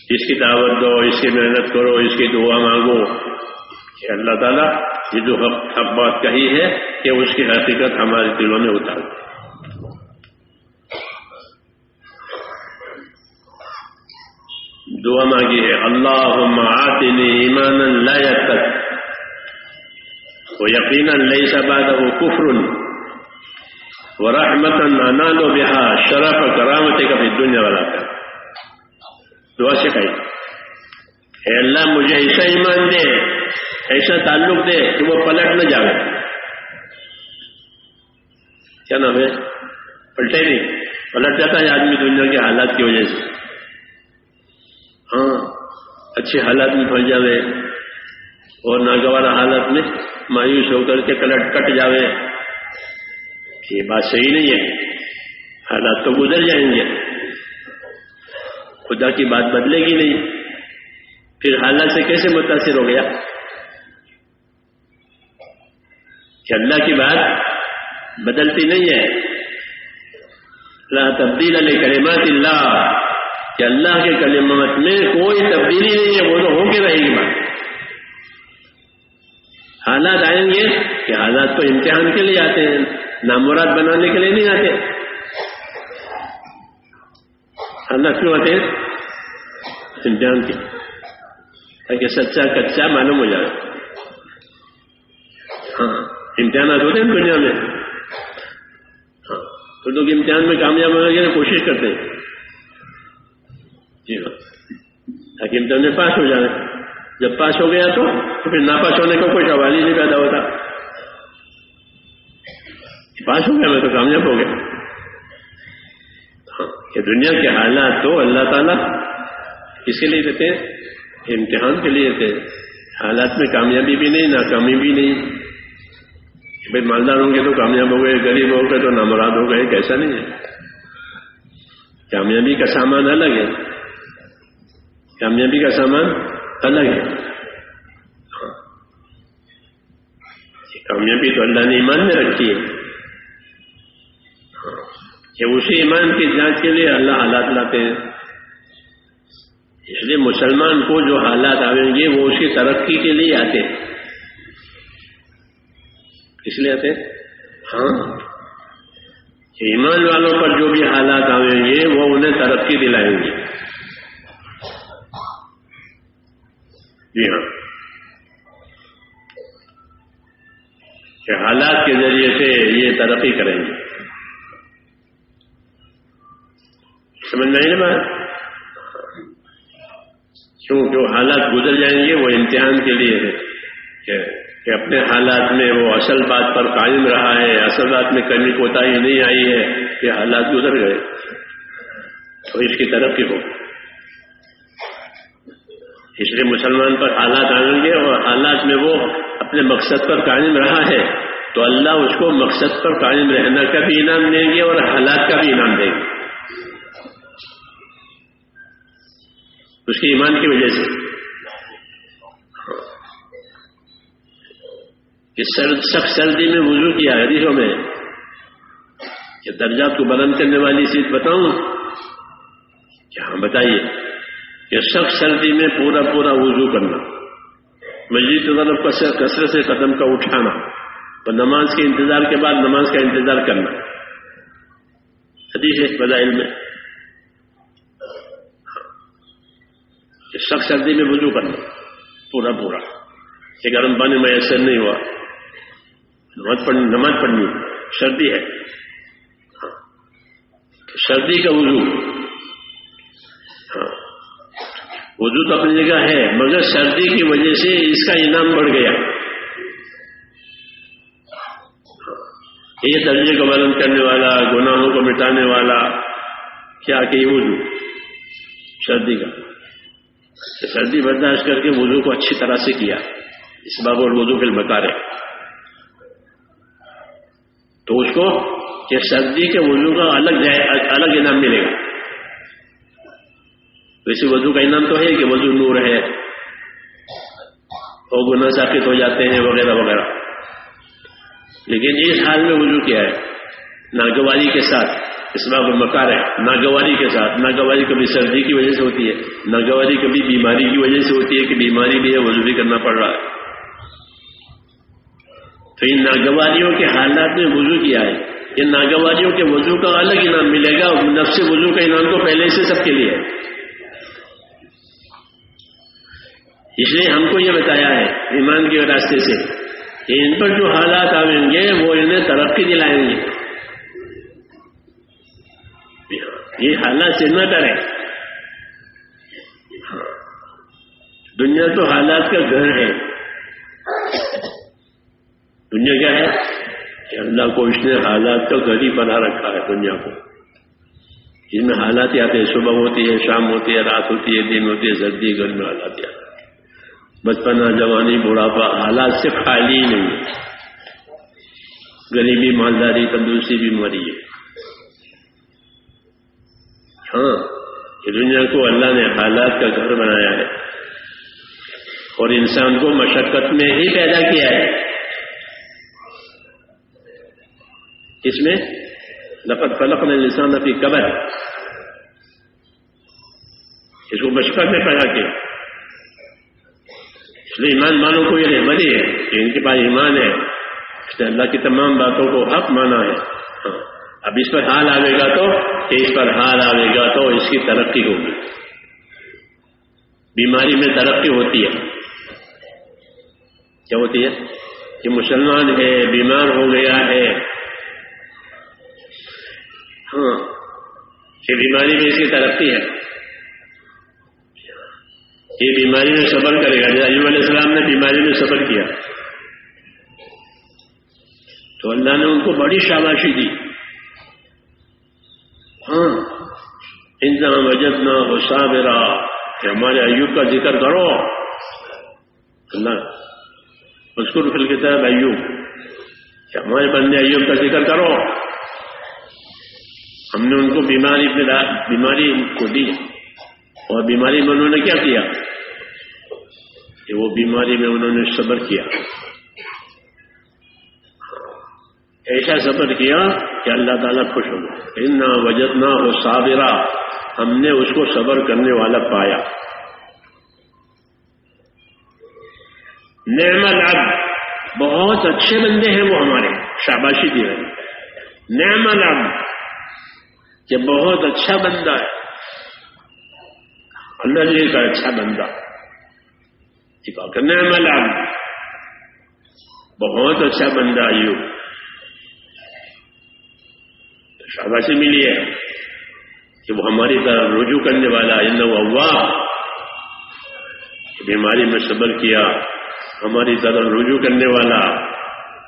اس کی دعوت دو، اس کی محنت کرو، اس کی دعا مانگو کہ اللہ تعالیٰ یہ جو حق بات کہی ہے کہ اس کی حقیقت ہمارے دلوں میں اتار دے. دعا مانگی ہے اللہم آتنی ایمانا لا یرتد ویقینا لیس بعدہ کفر ورحمتا انال بها شرف کرامتک فی الدنیا والآخرہ. دعا سے کہی اے اللہ مجھے ایسا ایمان دے، ایسا تعلق دے کہ وہ پلٹ نہ جائے. کیا نام ہے؟ پلٹے نہیں. پلٹ جاتا ہے آدمی دنیا کے حالات کی وجہ سے. ہاں اچھے حالات میں پھنس جاوے اور ناگوارا حالت میں مایوس ہو کر کے کٹ جاوے. یہ بات صحیح نہیں ہے. حالات تو گزر جائیں گے، خدا کی بات بدلے گی نہیں. پھر حالات سے کیسے متاثر ہو گیا کہ اللہ کی بات بدلتی نہیں ہے. لا تبدیل لکلمات اللہ، کہ اللہ کے کلمات میں کوئی تبدیلی نہیں ہے، وہ تو ہو کے رہے گی بات. حالات آئیں گے کہ حالات تو امتحان کے لیے آتے ہیں، نامراد بنانے کے لیے نہیں آتے. حالات کیوں آتے ہیں؟ امتحان کے، تاکہ سچا کچا معلوم ہو جائے. ہاں امتحانات ہوتے ہیں دنیا میں. ہاں تو لوگ امتحان میں کامیاب ہونے کی کوشش کرتے ہیں. جی ہاں، تاکہ امتحان میں پاس ہو جائے. جب پاس ہو گیا تو پھر ناپاس ہونے کا کوئی سوال ہی نہیں پیدا ہوتا. پاس ہو گیا میں تو کامیاب ہو گیا. ہاں کہ دنیا کے حالات تو اللہ تعالیٰ کس کے لیے دیتے ہیں؟ امتحان کے لیے دیتے ہیں. حالات میں کامیابی بھی نہیں، ناکامی بھی نہیں. بھائی مالدار ہوں گے تو کامیاب ہو گئے، غریب ہو گئے تو نامراد ہو گئے، کیسا نہیں ہے. کامیابی کا سامان الگ ہے، کامیابی کا سامان الگ ہے. کامیابی تو اللہ نے ایمان میں رکھی ہے کہ اسی ایمان کی جانچ کے لیے اللہ حالات لاتے ہیں. اس لیے مسلمان کو جو حالات آئیں گے وہ اس کی ترقی کے لیے آتے ہیں. اس لیے آتے ہیں ہاں ایمان والوں پر جو بھی حالات آئیں گے وہ انہیں ترقی دلائیں گے. جی ہاں کہ حالات کے ذریعے سے یہ ترقی کریں گے. سمجھ میں نہیں بات؟ کیوں حالات گزر جائیں گے وہ امتحان کے لیے ہے کہ اپنے حالات میں وہ اصل بات پر قائم رہا ہے، اصل بات میں کمی کوتاہی نہیں آئی ہے کہ حالات گزر گئے تو اس کی ترقی ہو. اس لیے مسلمان پر حالات آئیں گے اور حالات میں وہ اپنے مقصد پر قائم رہا ہے تو اللہ اس کو مقصد پر قائم رہنا کا بھی انعام دیں گے اور حالات کا بھی انعام دیں گے اس کے ایمان کی وجہ سے. کہ سخت سردی میں وضو کیا حدیثوں میں کہ درجات کو بلند کرنے والی چیز بتاؤں کیا؟ ہاں بتائیے. کہ سخت سردی میں پورا وضو کرنا، مسجد کی طرف کثرت سے قدم کا اٹھانا اور نماز کے انتظار کے بعد نماز کا انتظار کرنا. حدیث ہے فضائل میں کہ سخت سردی میں وضو کرنا پورا کہ گرم پانی میسر نہیں ہوا، نماز پڑھنی سردی ہے. سردی کا وضو، ہاں وضو تو اپنی جگہ ہے، مگر سردی کی وجہ سے اس کا انعام بڑھ گیا. یہ درجے کو بلند کرنے والا، گناہوں کو مٹانے والا کیا کہ یہ وضو سردی کا، سردی برداشت کر کے وضو کو اچھی طرح سے کیا، اس باب الوضو فی المکارہ، تو اس کو کہ سردی کے وضو کا الگ انعام ملے گا. ویسے وضو کا انعام تو ہے کہ وضو نور ہے اور گناہ ساقط ہو جاتے ہیں وغیرہ وغیرہ، لیکن اس حال میں وضو کیا ہے ناگواری کے ساتھ، اسباب المکار ہے ناگواری کے ساتھ. ناگواری کبھی سردی کی وجہ سے ہوتی ہے، ناگواری کبھی بیماری کی وجہ سے ہوتی ہے کہ بیماری بھی ہے وضو بھی کرنا پڑ رہا ہے. تو ان ناگواریوں کے حالات میں وضو کیا ہے، ان ناگواریوں کے وضو کا الگ انعام ملے گا، اور نفس وضو کا انعام تو پہلے سے سب کے لیے ہے. اس لیے ہم کو یہ بتایا ہے ایمان کے راستے سے کہ ان پر جو حالات آئیں گے وہ انہیں ترقی دلائیں گے. یہ حالات سے نہ کریں. دنیا تو حالات کا گھر ہے. دنیا کیا ہے کہ اللہ کو اس نے حالات کا گھر ہی بنا رکھا ہے دنیا کو. اس میں حالات ہی آتے ہیں، صبح ہوتی ہے، شام ہوتی ہے، رات ہوتی ہے، دن ہوتی ہے، سردی گرمی میں حالات آتے ہیں. بچپنا، جوانی، بڑھاپا حالات سے خالی ہی نہیں ہے. غریبی، مالداری، تندرستی، بیماری ہے. ہاں یہ دنیا کو اللہ نے حالات کا گھر بنایا ہے اور انسان کو مشقت میں ہی پیدا کیا ہے. اس میں لقد خلقنا الانسان فی کبد، اس کو مشقت میں پیدا کیا. اس لیے ایمان والوں کو یہ رحمتی ہے کہ ان کے پاس ایمان ہے، اس نے اللہ کی تمام باتوں کو حق مانا ہے. ہاں اب اس پر حال آئے گا تو کہ اس پر حال آئے گا تو اس کی ترقی ہوگی. بیماری میں ترقی ہوتی ہے. کیا ہوتی ہے کہ مسلمان ہے، بیمار ہو گیا ہے، ہاں یہ بیماری میں اس کی ترقی ہے. یہ بیماری میں صبر کرے گا. ایوب علیہ السلام نے بیماری میں صبر کیا تو اللہ نے ان کو بڑی شاباشی دی. ہاں انا وجدناہ صابرا، کہ ہمارے ایوب کا ذکر کرو. اللہ اذکر فی الکتاب ایوب، کہ ہمارے بندے ایوب کا ذکر کرو. ہم نے ان کو بیماری کو دی اور بیماری میں انہوں نے کیا کیا کہ وہ بیماری میں انہوں نے صبر کیا. ایسا صبر کیا کہ اللہ تعالیٰ خوش ہو گئے. انا وجدناہ صابرا، ہم نے اس کو صبر کرنے والا پایا. نعم العبد، بہت اچھے بندے ہیں وہ ہمارے، شاباشی دی ہے. نعم العبد کہ بہت اچھا بندہ ہے. اللہ جی کا اچھا بندہ. نعم العبد، بہت اچھا بندہ ایوب. شاباشی ملی ہے کہ وہ ہماری طرف رجوع کرنے والا. انہ اواب، بیماری میں صبر کیا، ہماری طرف رجوع کرنے والا.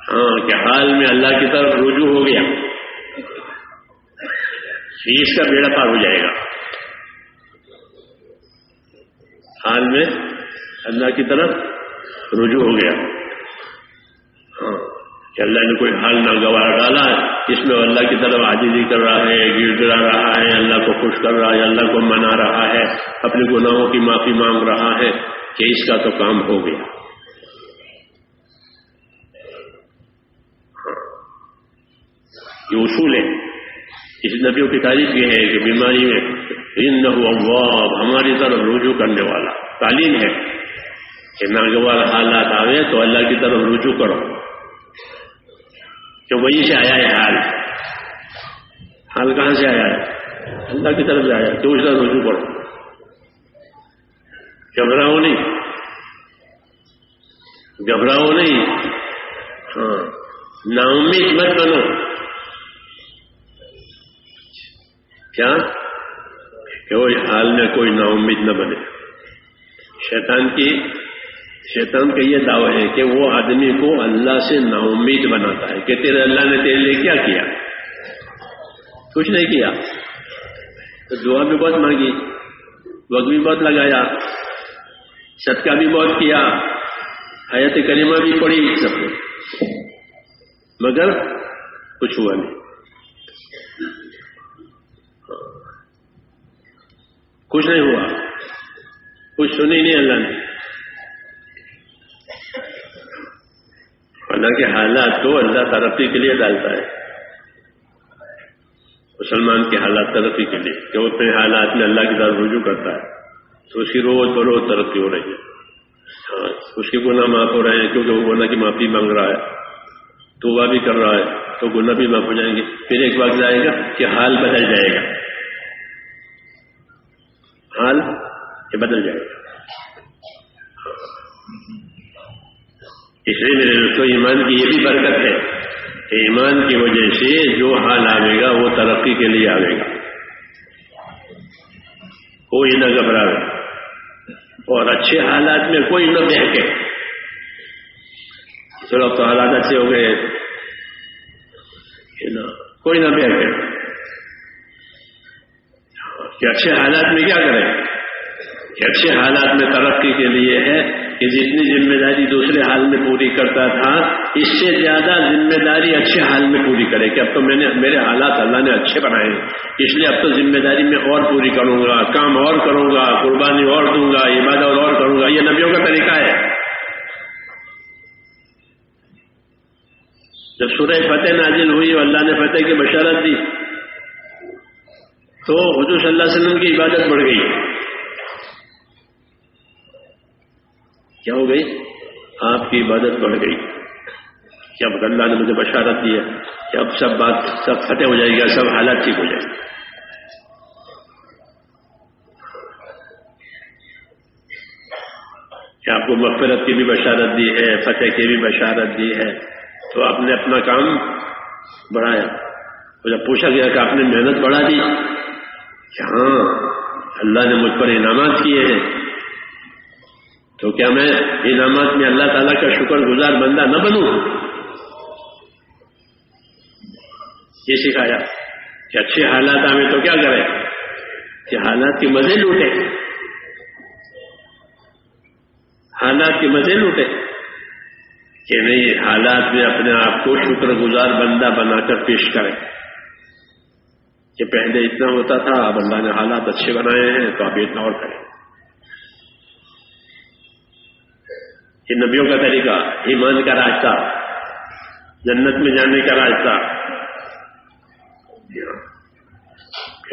ہاں کہ حال میں اللہ کی طرف رجوع ہو گیا، اس کا بیڑا پار ہو جائے گا. حال میں اللہ کی طرف رجوع ہو گیا. ہاں کہ اللہ نے کوئی حال ناگوار ڈالا ہے، اس میں اللہ کی طرف عاجزی کر رہا ہے، گر گرا رہا ہے، اللہ کو خوش کر رہا ہے، اللہ کو منا رہا ہے، اپنے گناہوں کی معافی مانگ رہا ہے، کہ اس کا تو کام ہو گیا. یہ اصول ہے. اس نبیوں کی تعریف یہ ہے کہ بیماری میں انہ اواب، ہماری طرف رجوع کرنے والا. تعلیم ہے کہ ناگوار حالات آئے تو اللہ کی طرف رجوع کرو، کہ وہیں سے آیا ہے حال. حال کہاں سے آیا ہے؟ اللہ کی طرف سے آیا، تو اس طرح رجوع کرو. گھبراؤ نہیں، گھبراؤ نہیں. ہاں نا امید مت بنو. کیا کہ وہ حال میں کوئی نا امید نہ بنے. شیطان کا یہ دعویٰ ہے کہ وہ آدمی کو اللہ سے نا امید بناتا ہے کہ تیرے اللہ نے تیرے لیے کیا کیا؟ کچھ نہیں کیا. تو دعا بھی بہت مانگی، وقت بھی بہت لگایا، صدقہ بھی بہت کیا، آیت کریمہ بھی پڑھی، سب مگر کچھ ہوا نہیں. کچھ نہیں ہوا، کچھ سنی نہیں اللہ نے. حالانکہ حالات تو اللہ ترقی کے لیے ڈالتا ہے. مسلمان کے حالات ترقی کے لیے کہ وہ اپنے حالات میں اللہ کی طرف رجوع کرتا ہے تو اس کی روز بروز ترقی ہو رہی ہے. ہاں، اس کے گناہ معاف ہو رہے ہیں کیونکہ وہ گناہ کی معافی مانگ رہا ہے، توبہ بھی کر رہا ہے تو گناہ بھی معاف ہو جائیں گے. پھر ایک وقت آئے گا کہ حال بدل جائے گا، حال یہ بدل جائے گا. اس لیے میرے دوستوں ایمان کی یہ بھی برکت ہے کہ ایمان کی وجہ سے جو حال آئے گا وہ ترقی کے لیے آئے گا. کوئی نہ گھبراوے اور اچھے حالات میں کوئی نہ بہکے. چلو تو حالات اچھے ہو گئے کوئی نہ بہکے کہ اچھے حالات میں کیا کریں کہ اچھے حالات میں ترقی کے لیے ہے کہ جتنی ذمہ داری دوسرے حال میں پوری کرتا تھا اس سے زیادہ ذمہ داری اچھے حال میں پوری کرے کہ اب تو میرے حالات اللہ نے اچھے بنائے ہیں، اس لیے اب تو ذمہ داری میں اور پوری کروں گا، کام اور کروں گا، قربانی اور دوں گا، عبادت اور کروں گا. یہ نبیوں کا طریقہ ہے. جب سورہ فتح نازل ہوئی اور اللہ نے فتح کی بشارت دی تو حضور صلی اللہ علیہ وسلم کی عبادت بڑھ گئی. کیا ہو گئی؟ آپ کی عبادت بڑھ گئی کہ اب اللہ نے مجھے بشارت دی ہے کہ اب سب فتح ہو جائے گا، سب حالات ٹھیک ہو جائیں گے. کہ آپ کو مغفرت کی بھی بشارت دی ہے، فتح کی بھی بشارت دی ہے، تو آپ نے اپنا کام بڑھایا. تو جب پوچھا گیا کہ آپ نے محنت بڑھا دی کہ ہاں اللہ نے مجھ پر انعامات کیے ہیں، تو کیا میں انعامات میں اللہ تعالیٰ کا شکر گزار بندہ نہ بنوں؟ یہ سکھایا کہ اچھے حالات آئے تو کیا کریں کہ حالات کے مزے لوٹے، حالات کے مزے لوٹے کہ نہیں، حالات میں اپنے آپ کو شکر گزار بندہ بنا کر پیش کریں کہ پہلے اتنا ہوتا تھا اب اللہ نے حالات اچھے بنائے ہیں تو اب اتنا اور کریں. یہ نبیوں کا طریقہ، ایمان کا راستہ، جنت میں جانے کا راستہ.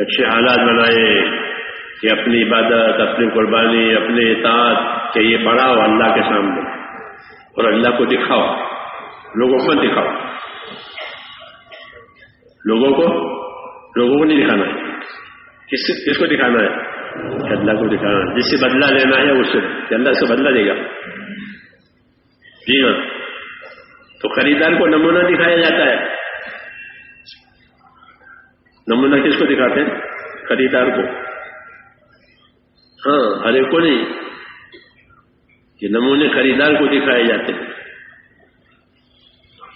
اچھے حالات بنائے کہ اپنی عبادت، اپنی قربانی، اپنے اطاعت کہ یہ بڑھاؤ اللہ کے سامنے اور اللہ کو دکھاؤ. لوگوں کو دکھاؤ، لوگوں کو نہیں دکھانا ہے. کس کو دکھانا ہے؟ اللہ کو دکھانا ہے. جس سے بدلہ لینا ہے اس سے اللہ سے بدلہ دے گا. جی ہاں، تو خریدار کو نمونہ دکھایا جاتا ہے. نمونہ کس کو دکھاتے ہیں؟ خریدار کو. ہاں، ہر ایک کو نہیں، یہ نمونے خریدار کو دکھائے جاتے ہیں.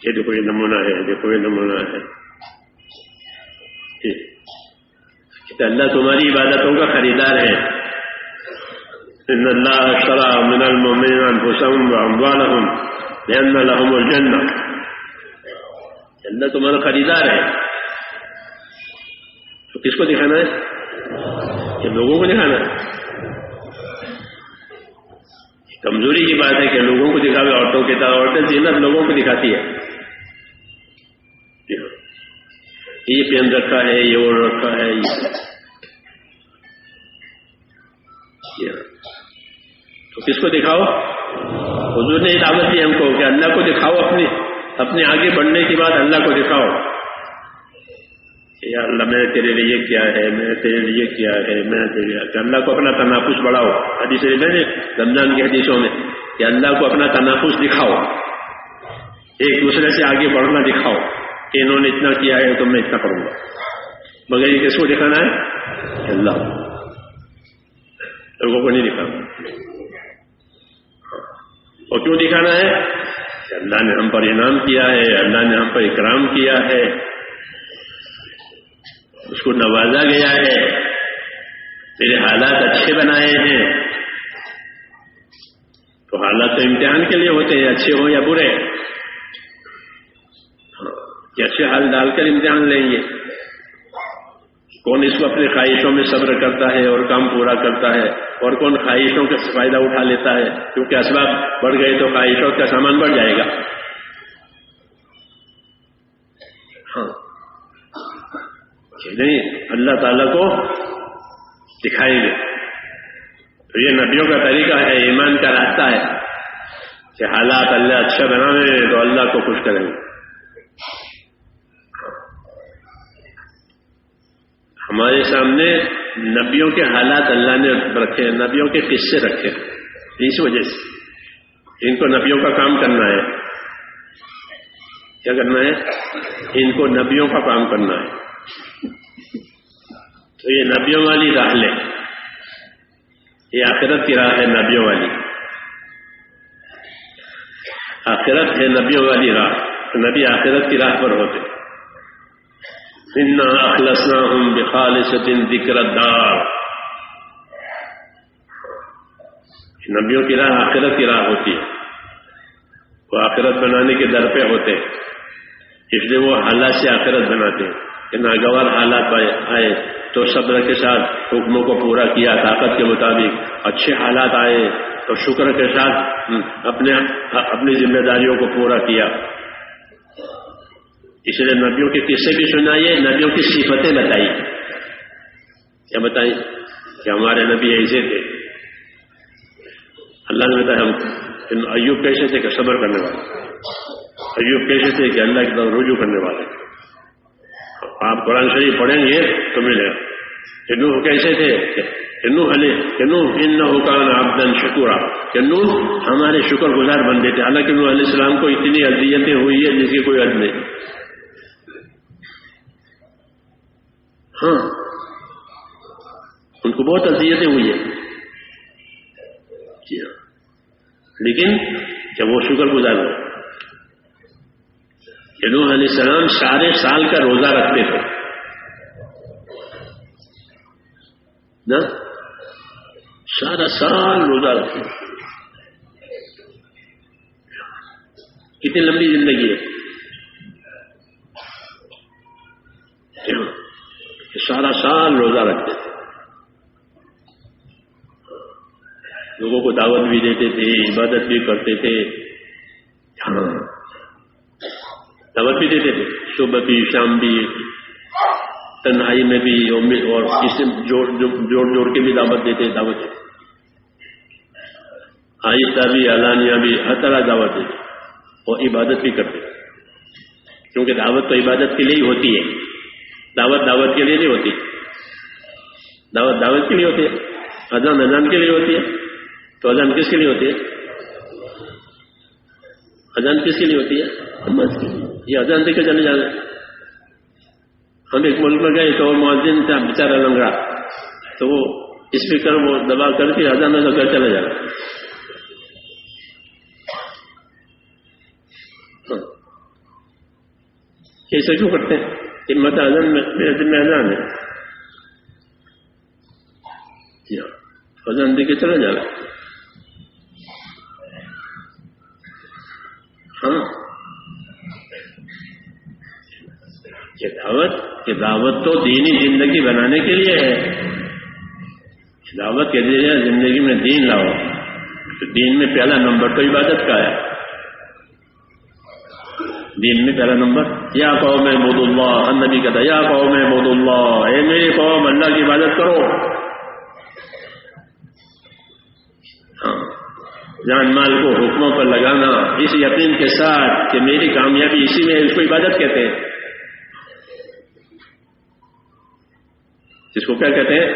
یہ دیکھو یہ نمونہ ہے، دیکھو یہ نمونہ ہے. کہ اللہ تمہاری عبادتوں کا خریدار ہے. ان اللہ اشترى من المؤمنین انفسهم واموالهم بان لهم الجنہ. اللہ تمہارا خریدار ہے. تو کس کو دکھانا ہے؟ کہ لوگوں کو دکھانا ہے. کمزوری کی بات ہے کہ لوگوں کو دکھاوے. عورتوں کی طرح عورتیں زینت لوگوں کو دکھاتی ہے. یہ پہن رکھا ہے، یہ اوڑھ رکھا ہے. تو کس کو دکھاؤ؟ حضور نے دعوت دی ہم کو کہ اللہ کو دکھاؤ. اپنے آگے بڑھنے کی بات اللہ کو دکھاؤ کہ یا اللہ میں نے تیرے لیے کیا ہے، میں نے تیرے لیے کیا ہے، میں نے تیرے لیے. کہ اللہ کو اپنا تنافس بڑھاؤ. حدیث میں نے رمضان کی حدیثوں میں کہ اللہ کو اپنا تنافس دکھاؤ، ایک دوسرے سے آگے بڑھنا دکھاؤ کہ انہوں نے اتنا کیا ہے تو میں اتنا کروں گا. مگر یہ کس کو دکھانا ہے؟ اللہ، لوگوں کو نہیں دکھانا. اور کیوں دکھانا ہے؟ کہ اللہ نے ہم پر انعام کیا ہے، اللہ نے ہم پر اکرام کیا ہے، اس کو نوازا گیا ہے، میرے حالات اچھے بنائے ہیں. تو حالات تو امتحان کے لیے ہوتے ہیں، اچھے ہو یا برے. کہ اچھے حال ڈال کر امتحان لیں گے. کون اس کو اپنی خواہشوں میں صبر کرتا ہے اور کام پورا کرتا ہے، اور کون خواہشوں کا فائدہ اٹھا لیتا ہے، کیونکہ اسباب بڑھ گئے تو خواہشوں کا سامان بڑھ جائے گا. ہاں نہیں، اللہ تعالیٰ کو دکھائیں گے. تو یہ نبیوں کا طریقہ ہے، ایمان کا راستہ ہے کہ حالات اللہ اچھا بناوے تو اللہ کو خوش کریں گے. ہمارے سامنے نبیوں کے حالات اللہ نے رکھے ہیں، نبیوں کے قصے رکھے ہیں. اس وجہ سے ان کو نبیوں کا کام کرنا ہے. کیا کرنا ہے؟ ان کو نبیوں کا کام کرنا ہے. تو یہ نبیوں والی راہ لیں، یہ آخرت کی راہ ہے نبیوں والی. آخرت ہے نبیوں والی راہ. نبی آخرت کی راہ پر ہوتے. اِنَّا أَخْلَصْنَاهُمْ بِخَالِصَةٍ ذِكْرَ الدَّارِ. نبیوں کی راہ آخرت کی راہ ہوتی ہے، وہ آخرت بنانے کے در پہ ہوتے ہیں. اس لیے وہ حالات سے آخرت بناتے ہیں کہ ناگوار حالات آئے تو صبر کے ساتھ حکموں کو پورا کیا، طاقت کے مطابق. اچھے حالات آئے تو شکر کے ساتھ اپنی ذمہ داریوں کو پورا کیا. اس لیے نبیوں کے قصے بھی سنائیے، نبیوں کی صفتیں بتائیے. کیا بتائیں؟ کہ ہمارے نبی ایسے تھے. اللہ نے بتایا ہم ایوب کیسے تھے کہ صبر کرنے والے، ایوب کیسے تھے کہ اللہ کی طرف رجوع کرنے والے. آپ قرآن شریف پڑھیں گے تو ملے گا. کہ نوح کیسے تھے کہ نوح انہ کان عبدا شکورا، کہ نوح ہمارے شکر گزار بندے تھے. حالانکہ نوح علیہ السلام کو اتنی اذیتیں ہوئی ہے جس کی کوئی حد نہیں. ہاں ان کو بہت اذیتیں ہوئی ہیں، جی ہاں، لیکن جب وہ شکر گزار ہو. نوح علیہ السلام سارے سال کا روزہ رکھتے تھے نا، سارا سال روزہ رکھتے تھے. کتنی لمبی زندگی ہے. سارا سال روزہ رکھتے تھے، لوگوں کو دعوت بھی دیتے تھے، عبادت بھی کرتے تھے. ہاں دعوت بھی دیتے تھے، صبح بھی شام بھی، تنہائی میں بھی، اور کسی جوڑ کے بھی دعوت دیتے. دعوت آہستہ بھی، علانیہ بھی، ہر طرح دعوت دیتے اور عبادت بھی کرتے. کیونکہ دعوت تو عبادت کے لیے ہی ہوتی ہے. دعوت کے لیے نہیں ہوتی. دعوت کے لیے ہوتی ہے. اذان کے لیے ہوتی ہے. تو اذان کس کے لیے ہوتی ہے؟ اذان کس کے لیے ہوتی ہے؟ نماز کے لیے. یہ اذان دے کے چلے جانا. ہم ایک ملک میں گئے تو مؤذن تھا بیچارہ لنگڑا، تو وہ اسپیکر وہ دبا کر کے اذان میں گھر چلے جانا. ایسا کیوں کرتے ہیں؟ ہمت اذان میں میرے دل میں اذان ہے، اذان دے کے چلا جانا. ہاں دعوت تو دینی زندگی بنانے کے لیے ہے. دعوت کے ذریعے زندگی میں دین لاؤ. تو دین میں پہلا نمبر تو عبادت کا ہے. دین میں پہلا نمبر یا قوم اعبدوا اللہ. النبی کہتا یا قوم اعبدوا اللہ، اے میری قوم اللہ کی عبادت کرو. ہاں جان مال کو حکموں پر لگانا اس یقین کے ساتھ کہ میری کامیابی اسی میں ہے، اس کو عبادت کہتے ہیں. اس کو کیا کہتے ہیں؟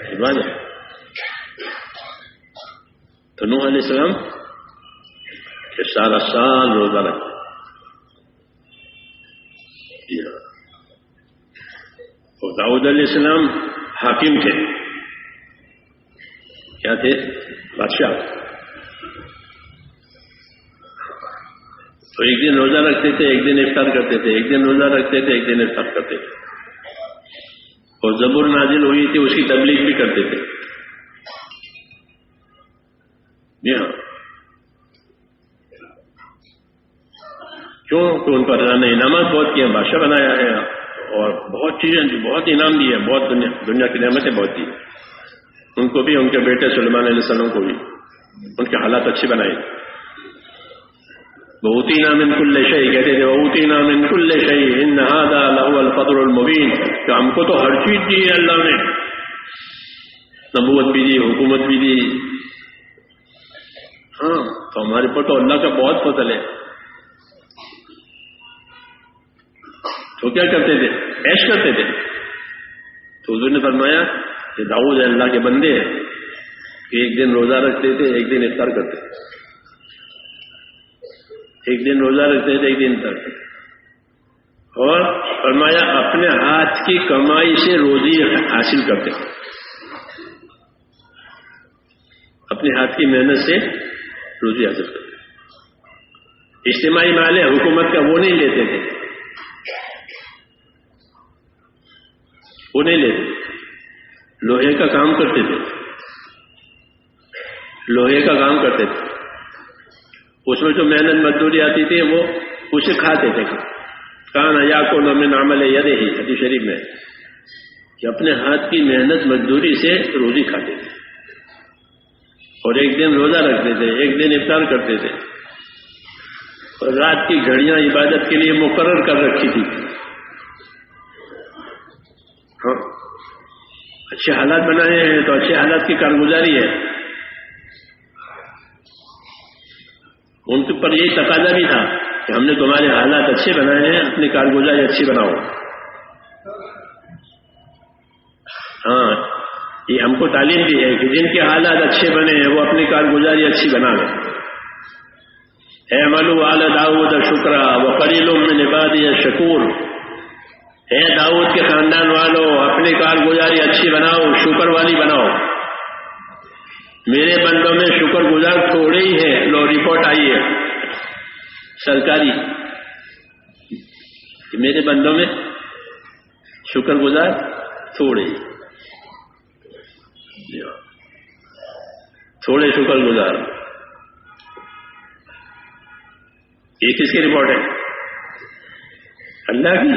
عبادت. تو نوح علیہ السلام کہ سارا سال روزہ رکھتے. اور داؤد علیہ السلام حاکم تھے، کیا تھے؟ بادشاہ. تو ایک دن روزہ رکھتے تھے، ایک دن افطار کرتے تھے، ایک دن روزہ رکھتے تھے، ایک دن افطار کرتے تھے. اور زبور نازل ہوئی تھی، اس کی تبلیغ بھی کرتے تھے. جی ہاں، کیوں کہ ان پر اللہ نے انعامات بہت کیے، بادشاہ بنایا ہے اور بہت چیزیں، بہت انعام دیے، بہت دنیا کی نعمتیں بہت دی. ان کو بھی، ان کے بیٹے سلیمان علیہ السلام کو بھی ان کے حالات اچھے بنائے. وَأُوتِينَا مِن كُلِّ شَيْءٍ، کہتے تھے وَأُوتِينَا مِن كُلِّ شَيْءٍ إِنَّ هَذَا لَهُوَ الْفَضْلُ الْمُبِينُ، کہ ہم کو تو ہر چیز دی ہے اللہ نے، نبوت بھی دی، حکومت بھی دی. ہاں، تو ہمارے پر تو اللہ کا بہت فضل ہے. تو کیا کرتے تھے؟ عیش کرتے تھے. تو حضور نے فرمایا کہ داؤد اللہ کے بندے ہیں کہ ایک دن روزہ رکھتے تھے، ایک دن افطار کرتے تھے. ایک دن روزہ رکھتے تھے، ایک دن افطار کرتے تھے. اور فرمایا اپنے ہاتھ کی کمائی سے روزی حاصل کرتے تھے، اپنے ہاتھ کی محنت سے روزی حاصل کرتے تھے. اجتماعی مال حکومت کا وہ نہیں لیتے تھے، وہ نہیں لیتے. لوہے کا کام کرتے تھے، لوہے کا کام کرتے تھے. اس میں جو محنت مزدوری آتی تھی وہ اسے کھاتے تھے. کان یاکل من عمل یدہ، حدیث شریف میں کہ اپنے ہاتھ کی محنت مزدوری سے روزی کھاتے تھے. اور ایک دن روزہ رکھتے تھے، ایک دن افطار کرتے تھے. اور رات کی گھڑیاں عبادت کے لیے مقرر کر رکھی تھی. ہاں، اچھے حالات بنائے ہیں تو اچھے حالات کی کارگزاری ہے. ان کے اوپر یہی تقاضا بھی تھا کہ ہم نے تمہارے حالات اچھے بنائے ہیں، اپنی کارگزاری اچھی بناؤ. ہاں، یہ ہم کو تعلیم دی ہے کہ جن کے حالات اچھے بنے ہیں وہ اپنی کارگزاری اچھی بنا لیں. اعملوا آل داؤد شکرا وقلیل من عبادی الشکور. اے داؤد کے خاندان والوں، اپنی کارگزاری اچھی بناؤ، شکر والی بناؤ. میرے بندوں میں شکر گزار تھوڑے ہی ہیں. لو رپورٹ آئی ہے سرکاری کہ میرے بندوں میں شکر گزار تھوڑے ہی، تھوڑے شکر گزار. یہ کس کی رپورٹ ہے؟ اللہ کی.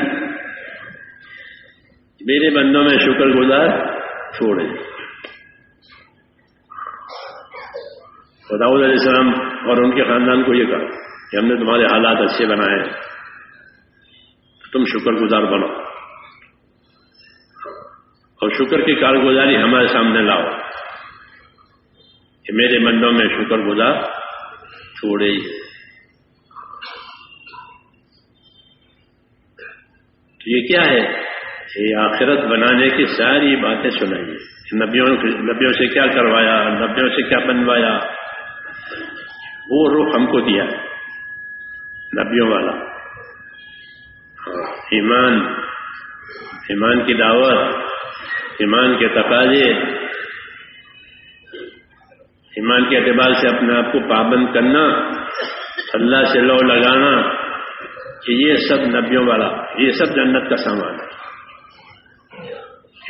میرے بندوں میں شکر گزار تھوڑے. تو داؤد علیہ السلام اور ان کے خاندان کو یہ کہا کہ ہم نے تمہارے حالات اچھے بنائے ہیں، تم شکر گزار بنو اور شکر کی کارگزاری ہمارے سامنے لاؤ کہ میرے بندوں میں شکر گزار تھوڑے ہی. تو یہ کیا ہے؟ یہ آخرت بنانے کی ساری باتیں سنائیے. نبیوں سے کیا کروایا، نبیوں سے کیا بنوایا، وہ روح ہم کو دیا نبیوں والا. ایمان، ایمان کی دعوت، ایمان کے تقاضے، ایمان کے اعتبار سے اپنے آپ کو پابند کرنا، اللہ سے لو لگانا، کہ یہ سب نبیوں والا، یہ سب جنت کا سامان ہے.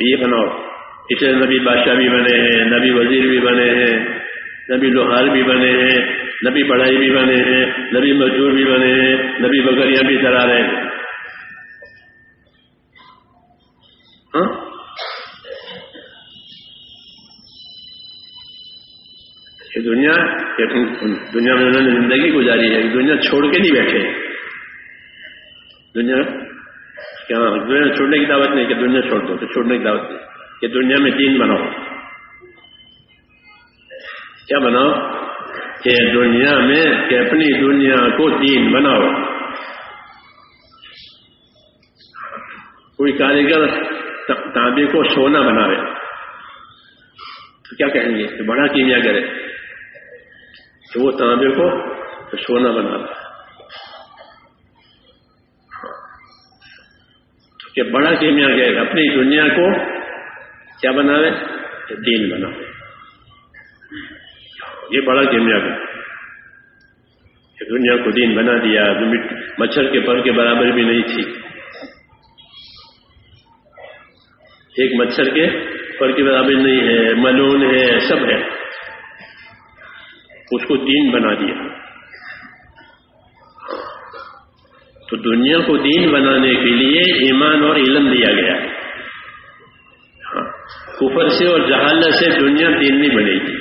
یہ بناؤ. اسے نبی بادشاہ بھی بنے ہیں، نبی وزیر بھی بنے ہیں، نبی لوہار بھی بنے ہیں، نبی بڑھائی بھی بنے ہیں، نبی مزدور بھی بنے ہیں، نبی بکریاں بھی چلا رہے ہیں. ہاں، یہ دنیا میں انہوں نے زندگی گزاری ہے. دنیا چھوڑ کے نہیں بیٹھے. دنیا کیا دنیا چھوڑنے کی دعوت نہیں کہ دنیا چھوڑ دو، تو چھوڑنے کی دعوت نہیں کہ دنیا میں دین بناؤ. کیا بناؤ؟ کہ دنیا میں کہ اپنی دنیا کو دین بناؤ. کوئی کاریگر تانبے کو سونا بناوے تو کیا کہیں گے کہ بڑا کیمیا کرے کہ وہ تانبے کو سونا بنا. کہ بڑا کیمیا ہے اپنی دنیا کو کیا بناوے؟ دین بناوے. یہ بڑا کیمیا ہے کہ دنیا کو دین بنا دیا. مچھر کے پر کے برابر بھی نہیں تھی. ایک مچھر کے پر کے برابر نہیں ہے، ملون ہے، سب ہے. اس کو دین بنا دیا. تو دنیا کو دین بنانے کے لیے ایمان اور علم دیا گیا. کفر سے اور جہالت سے دنیا دین نہیں بنے گی.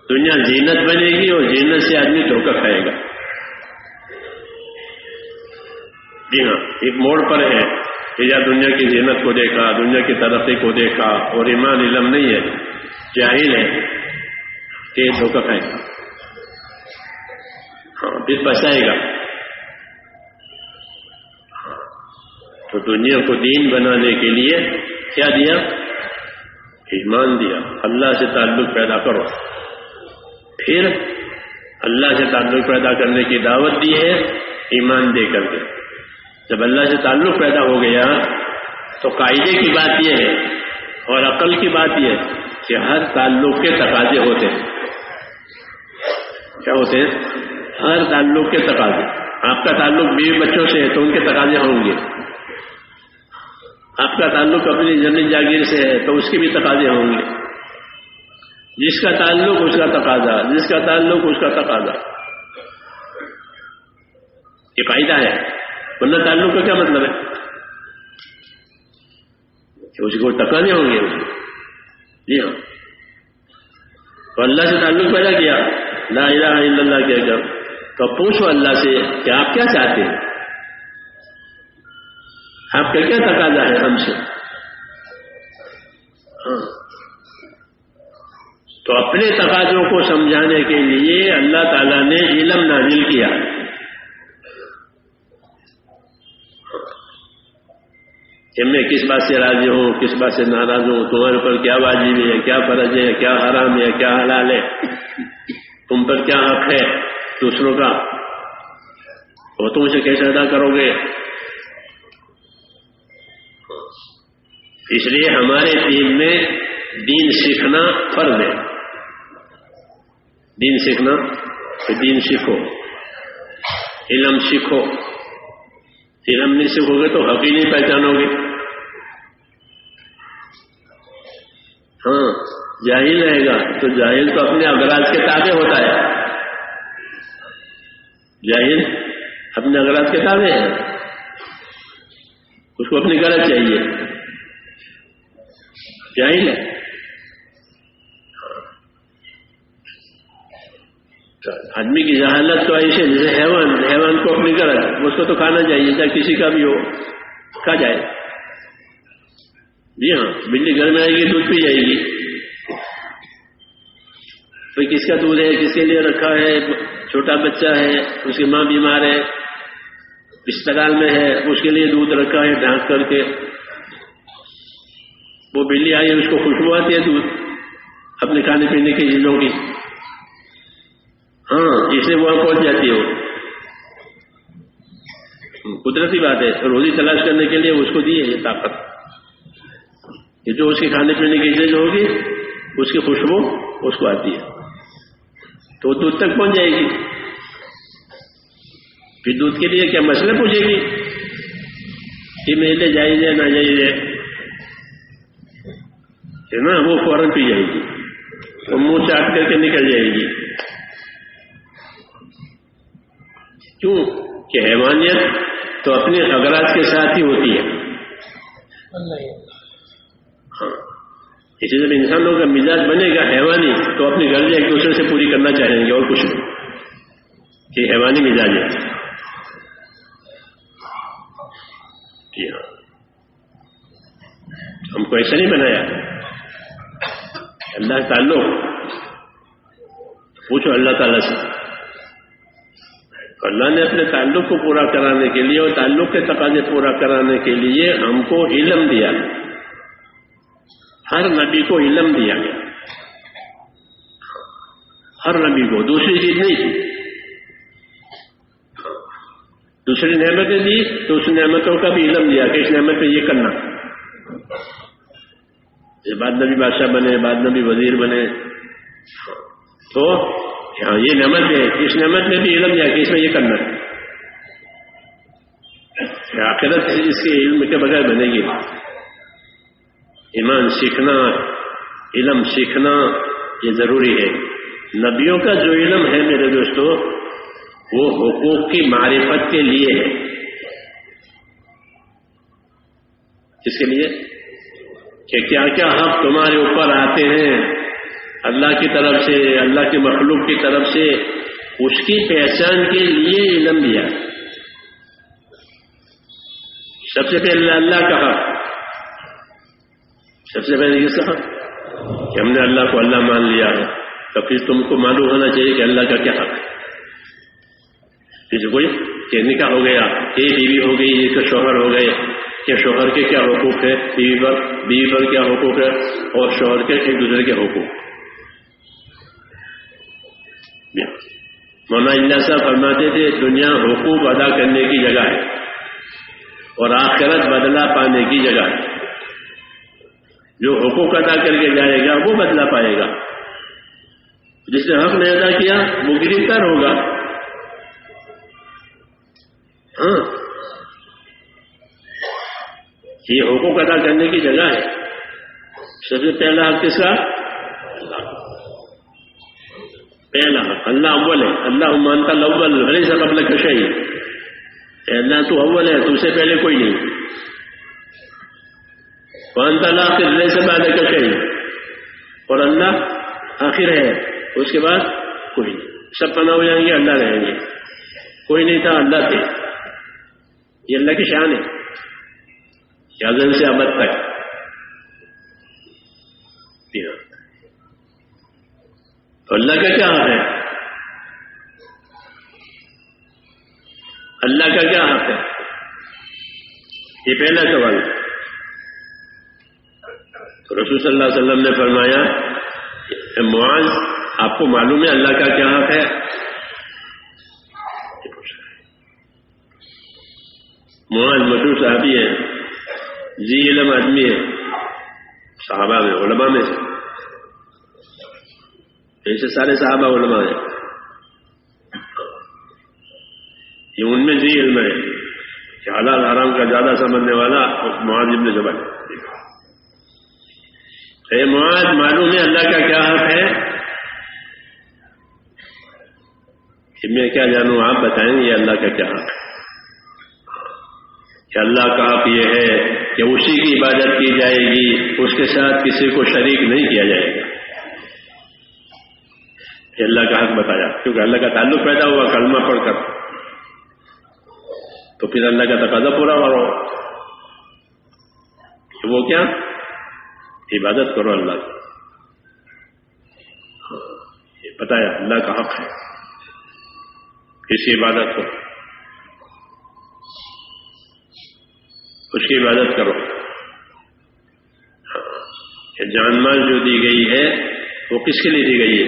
دنیا زینت بنے گی اور زینت سے آدمی دھوکہ کھائے گا. جی ہاں، ایک موڑ پر ہے کہ یا دنیا کی زینت کو دیکھا، دنیا کی ترقی کو دیکھا اور ایمان علم نہیں ہے، جاہل ہے، کہ دھوکہ کھائے گا. ہاں، پھر پچھتائے گا. تو دنیا کو دین بنانے کے لیے کیا دیا؟ ایمان دیا. اللہ سے تعلق پیدا کرو. پھر اللہ سے تعلق پیدا کرنے کی دعوت دی ہے ایمان دے کر کے. جب اللہ سے تعلق پیدا ہو گیا تو قاعدے کی بات یہ ہے اور عقل کی بات یہ ہے کہ ہر تعلق کے تقاضے ہوتے ہیں. کیا ہوتے ہیں؟ ہر تعلق کے تقاضے. آپ کا تعلق بیوی بچوں سے ہے تو ان کے تقاضے ہوں گے. آپ کا تعلق اپنی زمین جاگیر سے ہے تو اس کے بھی تقاضے ہوں گے. جس کا تعلق اس کا تقاضا، جس کا تعلق اس کا تقاضا. یہ قاعدہ ہے. ورنہ تعلق کا کیا مطلب ہے؟ کہ اس کو تقاضے ہوں گے. جی ہاں. تو اللہ سے تعلق پیدا کیا، لا الہ الا اللہ کہہ کر. تو پوچھو اللہ سے کہ آپ کیا چاہتے ہیں، آپ کا کیا تقاضا ہے ہم سے. ہاں. تو اپنے تقاضوں کو سمجھانے کے لیے اللہ تعالیٰ نے علم نازل کیا. کہ میں کس بات سے راضی ہوں، کس بات سے ناراض ہوں، تمہارے پر کیا واجب ہے، کیا فرض ہے، کیا حرام ہے، کیا حلال ہے، تم پر کیا حق ہے دوسروں کا، اور تم اسے کیسے ادا کرو گے. اس لیے ہمارے دین میں دین سیکھنا فرض ہے. دین سیکھنا کہ دین سیکھو، علم سیکھو. علم نہیں سیکھو گے تو حق ہی نہیں پہچانو گے. ہاں، جاہل رہے گا تو جاہل تو اپنے اغراض کے تابع ہوتا ہے. جاہل اپنے اغراض کے تابع ہے. اس کو اپنی غرض چاہیے. جاہل ہے. آدمی کی جہالت تو ایسے جیسے حیوان کو اپنی غرض، اس کو تو کھانا چاہیے چاہے کسی کا بھی ہو، کھا جائے. جی ہاں، بلی گھر میں آئے گی دودھ پی جائے گی. تو کس کا دودھ ہے، کس کے لیے رکھا ہے، چھوٹا بچہ ہے، اس کی ماں بیمار ہے، اسپتال میں ہے، اس کے لیے دودھ رکھا ہے ڈھانک کر کے. وہ بلی آئی، اس کو خوشبو آتی ہے دودھ اپنے کھانے پینے کی چیزوں کی. ہاں، اس لیے وہاں پہنچ جاتی ہے. قدرتی بات ہے. روزی تلاش کرنے کے لیے اس کو دی ہے یہ طاقت کہ جو اس کے کھانے پینے کی چیز ہوگی اس کی خوشبو اس کو آتی ہے تو دودھ تک پہنچ جائے گی. پھر دودھ کے لیے کیا مسئلہ پوچھے گی کہ میرے جائز ہے نہ جائز ہے نا. وہ فوراً پی جائے گی، تو منہ چاٹ کر کے نکل جائے گی. کیوں کہ حیوانیت تو اپنے اغراض کے ساتھ ہی ہوتی ہے. ہاں، اسی جب انسانوں کا مزاج بنے گا حیوانی تو اپنی غرضیں ایک دوسرے سے پوری کرنا چاہیں گے اور کچھ نہیں. کہ حیوانی مزاج ہے. جی ہاں، ہم کو ایسا نہیں بنایا. اللہ تعلق پوچھو اللہ تعالیٰ سے. اللہ نے اپنے تعلق کو پورا کرانے کے لیے اور تعلق کے تقاضے پورا کرانے کے لیے ہم کو علم دیا. ہر نبی کو علم دیا گیا. ہر نبی کو، دوسری چیز نہیں تھی. دوسری نعمتیں دی تو اس نعمتوں کا بھی علم دیا کہ اس نعمت پہ یہ کرنا. بعد نبی بادشاہ بنے، بعد نبی وزیر بنے، تو ہاں یہ نعمت ہے، اس نعمت میں بھی علم دیا کہ اس میں یہ کرنا ہے. آخرت اس کے علم کے بغیر بنے گی. ایمان سیکھنا، علم سیکھنا یہ ضروری ہے. نبیوں کا جو علم ہے میرے دوستو وہ حقوق کی معرفت کے لیے ہے. اس کے لیے کہ کیا کیا حق تمہارے اوپر آتے ہیں اللہ کی طرف سے، اللہ کی مخلوق کی طرف سے، اس کی پہچان کے لیے علم دیا. سب سے پہلے اللہ کا حق، سب سے پہلے یہ حق کہ ہم نے اللہ کو اللہ مان لیا ہے، تو پھر تم کو معلوم ہونا چاہیے کہ اللہ کا کیا حق ہے. کوئی کہ نکاح ہو گیا، یہ بیوی ہو گئی، یہ تو شوہر ہو گئے، کہ شوہر کے کیا حقوق ہے، بیوی پر کیا حقوق ہے، اور شوہر کے ایک دوسرے کے حقوق. مولانا اللہ صاحب فرماتے تھے دنیا حقوق ادا کرنے کی جگہ ہے اور آخرت بدلہ پانے کی جگہ ہے. جو حقوق ادا کر کے جائے گا وہ بدلہ پائے گا، جس نے حق نہیں ادا کیا وہ گرفتار ہوگا. ہاں یہ حقوق ادا کرنے کی جگہ ہے. سب سے پہلا حق کس کا؟ پہلا حق اللہ اول ہے. اللہ مانتا الاول غیر سے قبل کشی، اللہ تو اول ہے، تم سے پہلے کوئی نہیں. مانتا الآخر غیر سے بعد کشی، اور اللہ آخر ہے، اس کے بعد کوئی نہیں. سب فنا ہو جائیں گے، اللہ رہیں گے. کوئی نہیں تھا، اللہ تھے. یہ اللہ کی شان ہے کہ ازل سے ابد تک. تو اللہ کا کیا حق ہے؟ اللہ کا کیا حق ہے؟ یہ پہلا سوال. تو رسول صلی اللہ علیہ وسلم نے فرمایا کہ معاذ آپ کو معلوم ہے اللہ کا کیا حق ہے؟ معاذ مشہور صحابی ہے، ذی علم آدمی ہے، صحابہ میں، علماء میں سے، ایسے سارے صحابہ علماء ہیں. یہ ان میں ذی علم ہے کہ حلال حرام کا زیادہ سمجھنے والا معاذ ابن جبل. اے معاذ معلوم ہے اللہ کا کیا حق ہے؟ کہ میں کیا جانوں، آپ بتائیں یہ اللہ کا کیا حق ہے. کہ اللہ کا حق یہ ہے کہ اسی کی عبادت کی جائے گی، اس کے ساتھ کسی کو شریک نہیں کیا جائے گا. کہ اللہ کا حق بتایا، کیونکہ اللہ کا تعلق پیدا ہوا کلمہ پڑھ کر، تو پھر اللہ کا تقاضا پورا ہو. وہ کیا؟ عبادت کرو اللہ کی. یہ بتایا اللہ کا حق ہے، کس کی عبادت کرو، اس کی عبادت کرو. کہ جان مال جو دی گئی ہے وہ کس کے لیے دی گئی ہے؟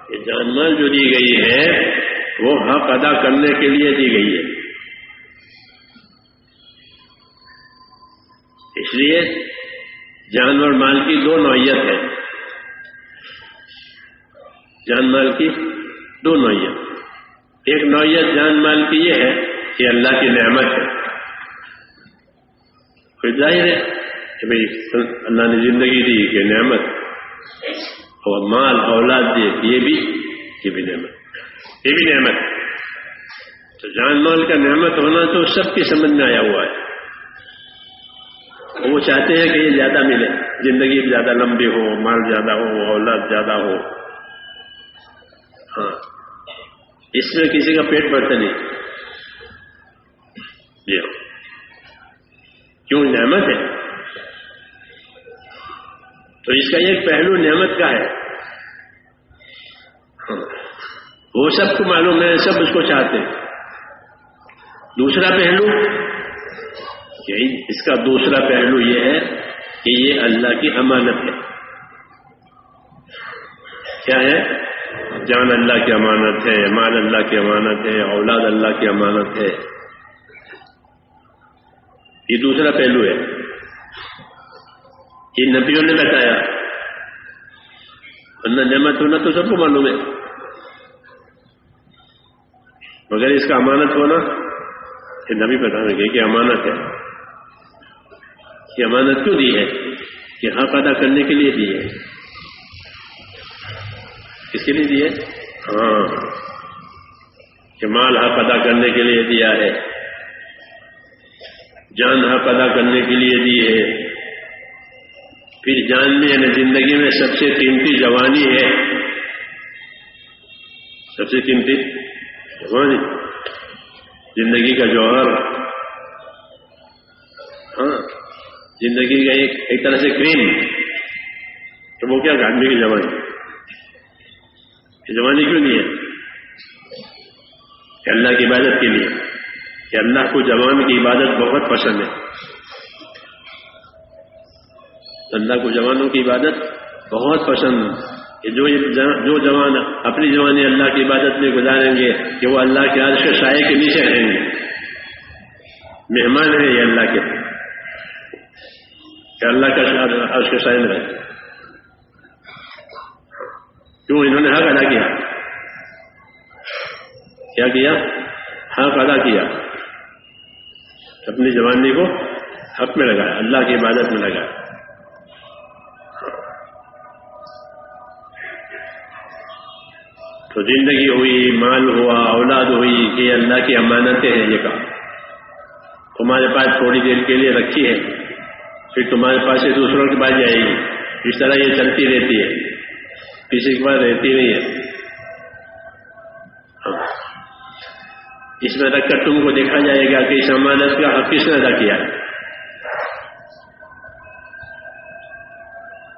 یہ جان مال جو دی گئی ہے وہ حق ادا کرنے کے لیے دی گئی ہے. اس لیے جان اور مال کی دو نوعیت ہے. جان مال کی دو نوعیت. ایک نوعیت جان مال کی یہ ہے کہ اللہ کی نعمت ہے. پھر ظاہر ہے کہ بھئی اللہ نے زندگی دی کہ نعمت، اور مال اولاد دی یہ بھی نعمت، یہ بھی نعمت. تو جان مال کا نعمت ہونا تو سب کی سمجھ میں آیا ہوا ہے. وہ چاہتے ہیں کہ یہ زیادہ ملے، زندگی زیادہ لمبی ہو، مال زیادہ ہو، اولاد زیادہ ہو. ہاں اس میں کسی کا پیٹ بھرتا نہیں. کیوں؟ نعمت ہے. تو اس کا ایک پہلو نعمت کا ہے، وہ سب کو معلوم ہے، سب اس کو چاہتے ہیں. دوسرا پہلو یہی، اس کا دوسرا پہلو یہ ہے کہ یہ اللہ کی امانت ہے. کیا ہے؟ جان اللہ کی امانت ہے، مال اللہ کی امانت ہے، اولاد اللہ کی امانت ہے. یہ دوسرا پہلو ہے. یہ نبیوں نے بتایا، ورنہ نعمت ہونا تو سب کو معلوم ہے، مگر اس کا امانت ہونا یہ نبی بتانے گے کہ امانت ہے. یہ امانت کیوں دی ہے؟ کہ حق ادا کرنے کے لیے دی ہے. کس کے لیے دی ہے؟ ہاں، کہ مال حق ادا کرنے کے لیے دیا ہے، جان حق ادا کرنے کے لیے دی ہے. پھر جان میں یعنی زندگی میں سب سے قیمتی جوانی ہے، سب سے قیمتی جوانی، زندگی کا جوہر. ہاں، زندگی کا ایک طرح سے کریم. تو وہ کیا آدمی کی جوانی؟ یہ جوانی کیوں نہیں ہے؟ کہ اللہ کی عبادت کے لیے، کہ اللہ کو جوان کی عبادت بہت پسند ہے. اللہ کو جوانوں کی عبادت بہت پسند ہے. جو جوان اپنی جوانی اللہ کی عبادت میں گزاریں گے کہ وہ اللہ کے عرش کے سائے کے نیچے رہیں گے. مہمان ہیں یہ اللہ کے، کہ اللہ کا عرش کے سائے میں رہے. کیوں؟ انہوں نے حق ادا کیا. کیا کیا؟ حق ادا کیا. اپنی جوانی کو حق میں لگایا، اللہ کی عبادت میں لگایا. تو زندگی ہوئی، مال ہوا، اولاد ہوئی، یہ اللہ کی امانتیں ہیں. یہ کہا تمہارے پاس تھوڑی دیر کے لیے رکھی ہے، پھر تمہارے پاس سے دوسروں کے پاس جائے گی. اس طرح یہ چلتی رہتی ہے، کسی کے پاس رہتی نہیں ہے. اس میں رکھ کر تم کو دیکھا جائے گا کہ اس امانت کا حق کس نے ادا کیا ہے.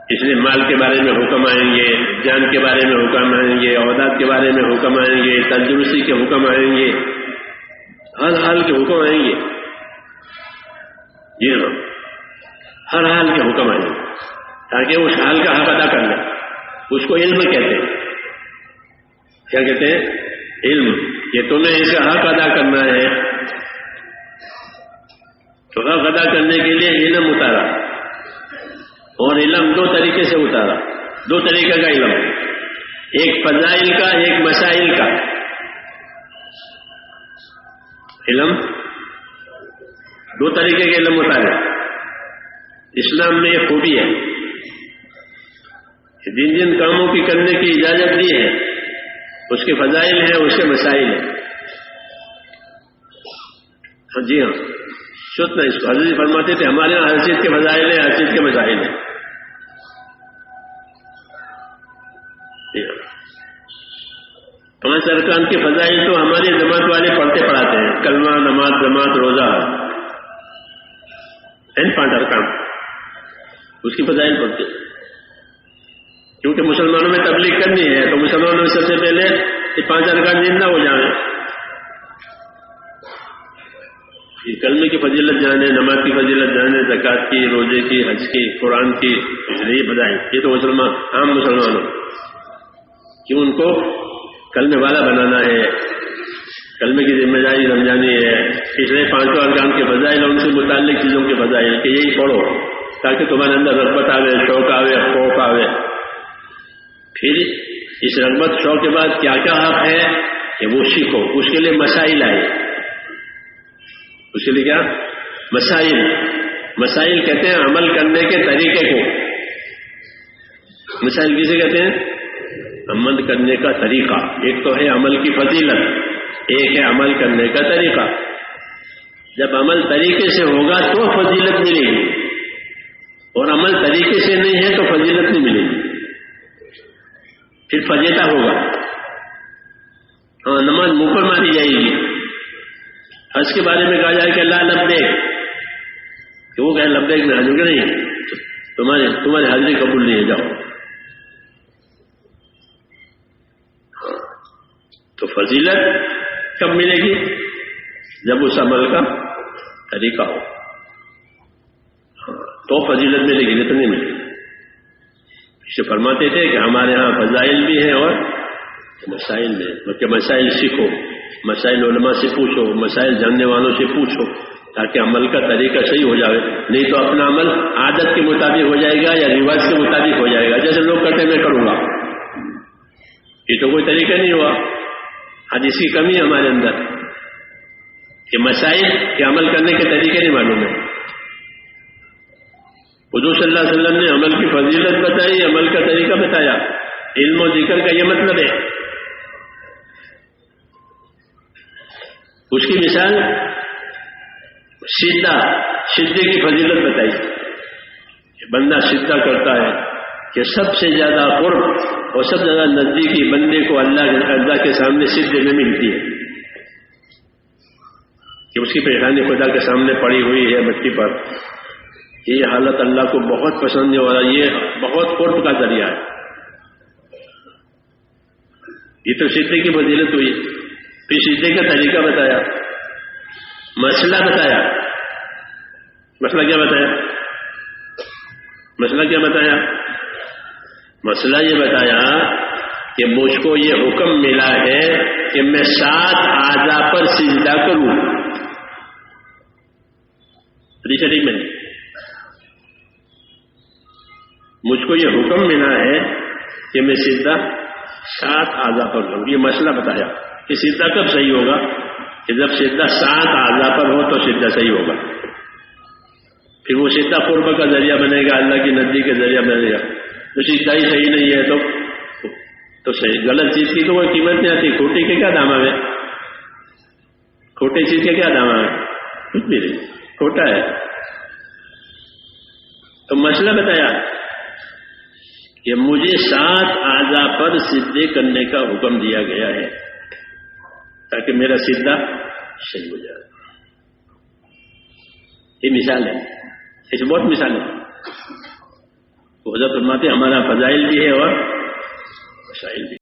اس لیے مال کے بارے میں حکم آئیں گے، جان کے بارے میں حکم آئیں گے، اولاد کے بارے میں حکم آئیں گے، تندرستی کے حکم آئیں گے، ہر حال کے حکم آئیں گے. جی ہاں، ہر حال کے حکم آئیں گے، تاکہ اس حال کا حق ادا کر لیں. اس کو علم کہتے ہیں. کیا کہتے ہیں؟ علم. کہ تمہیں اس کا حق ادا کرنا ہے، تو حق ادا کرنے کے لیے علم اتارا. اور علم دو طریقے سے اتارا، دو طریقے کا علم، ایک فضائل کا، ایک مسائل کا. علم دو طریقے کے علم اتارے. اسلام میں یہ خوبی ہے کہ جن جن کاموں کی کرنے کی اجازت دی ہے اس کے فضائل ہیں، اس کے مسائل ہیں. جی ہاں، شد نہیں. اس کو حضرت فرماتے تھے ہمارے یہاں ہر چیز کے فضائل ہیں، ہر چیز کے مسائل ہیں. 5 ارکان کے فضائل تو ہماری جماعت والے پڑھاتے ہیں، کلمہ، نماز، جماعت، روزہ، 5 ارکان اس کی فضائل پڑھتے ہیں. کیونکہ مسلمانوں میں تبلیغ کرنی ہے تو مسلمانوں میں سب سے پہلے یہ 5 ارکان زندہ ہو جائیں. یہ کلمے کی فضیلت جانے، نماز کی فضیلت جانے، زکوٰۃ کی، روزے کی، حج کی، قرآن کی، یہ فضائل. یہ تو عام مسلمانوں کہ ان کو کلمے والا بنانا ہے، کلمے کی ذمہ داری سمجھانی ہے. اس لیے 5 ارکان کے فضائل اور ان سے متعلق چیزوں کے فضائل کہ یہی پڑھو تاکہ تمہارے اندر رغبت آوے، شوق آوے، خوف آوے. پھر اس رغبت شوق کے بعد کیا کیا حق ہے کہ وہ سیکھو. اس کے لیے مسائل آئے. اس کے لیے کیا؟ مسائل. مسائل کہتے ہیں عمل کرنے کے طریقے کو. مسائل کسے کہتے ہیں؟ عمل کرنے کا طریقہ. ایک تو ہے عمل کی فضیلت، ایک ہے عمل کرنے کا طریقہ. جب عمل طریقے سے ہوگا تو فضیلت ملے گی، اور عمل طریقے سے نہیں ہے تو فضیلت نہیں ملے گی. پھر فضیلہ ہوگا. ہاں، نماز منہ پر ماری جائے گی. حج کے بارے میں کہا جائے کہ اللہ لبیک، کہ وہ کہے لبیک میں حج کہ نہیں، تمہاری حاضری قبول نہیں ہے، جاؤ. تو فضیلت کب ملے گی؟ جب اس عمل کا طریقہ ہو. تو فضیلت ملے گی، نہیں تو نہیں ملے گی. اسے فرماتے تھے کہ ہمارے ہاں فضائل بھی ہیں اور مسائل میں کہ مسائل سیکھو، مسائل علماء سے پوچھو، مسائل جاننے والوں سے پوچھو، تاکہ عمل کا طریقہ صحیح ہو جائے. نہیں تو اپنا عمل عادت کے مطابق ہو جائے گا یا رواج کے مطابق ہو جائے گا. جیسے لوگ کرتے میں کروں گا، یہ تو کوئی طریقہ نہیں ہوا. حدیث کی کمی ہے ہمارے اندر کہ مسائل کے عمل کرنے کے طریقے نہیں معلوم ہے. حضور صلی اللہ علیہ وسلم نے عمل کی فضیلت بتائی، عمل کا طریقہ بتایا. علم و ذکر کا یہ مطلب ہے. اس کی مثال سجدے کی فضیلت بتائی کہ بندہ سجدہ کرتا ہے کہ سب سے زیادہ قرب اور سب سے زیادہ نزدیکی بندے کو اللہ کے سامنے سجدے میں ملتی ہے کہ اس کی پیشانی خدا کے سامنے پڑی ہوئی ہے مٹی پر. یہ حالت اللہ کو بہت پسند ہے اور یہ بہت قرب کا ذریعہ ہے. یہ تو سجدے کی فضیلت ہوئی. پھر سجدے کا طریقہ بتایا، مسئلہ بتایا. مسئلہ کیا بتایا؟ مسئلہ یہ بتایا کہ مجھ کو یہ حکم ملا ہے کہ میں 7 اعضاء پر سجدہ کروں. شریف میں مجھ کو یہ حکم ملا ہے کہ میں سجدہ 7 اعضاء پر کروں. یہ مسئلہ بتایا کہ سجدہ کب صحیح ہوگا، کہ جب سجدہ 7 اعضاء پر ہو تو سجدہ صحیح ہوگا. پھر وہ سجدہ قرب کا ذریعہ بنے گا، اللہ کی نزدیک کے ذریعہ بنے گا. تو سجدہ ہی صحیح نہیں ہے تو صحیح غلط چیز کی تو کوئی قیمت نہیں آتی. کھوٹی کے کیا دام ہے؟ کھوٹی چیز کے کیا دام ہے؟ کچھ بھی نہیں، کھوٹا ہے. تو مسئلہ بتایا کہ مجھے 7 اعضاء پر سجدے کرنے کا حکم دیا گیا ہے تاکہ میرا سجدہ صحیح ہو جائے. یہ مثال ہے، اس بہت مثال ہے. حضرت فرماتے ہمارا فضائل بھی ہے اور مسائل بھی.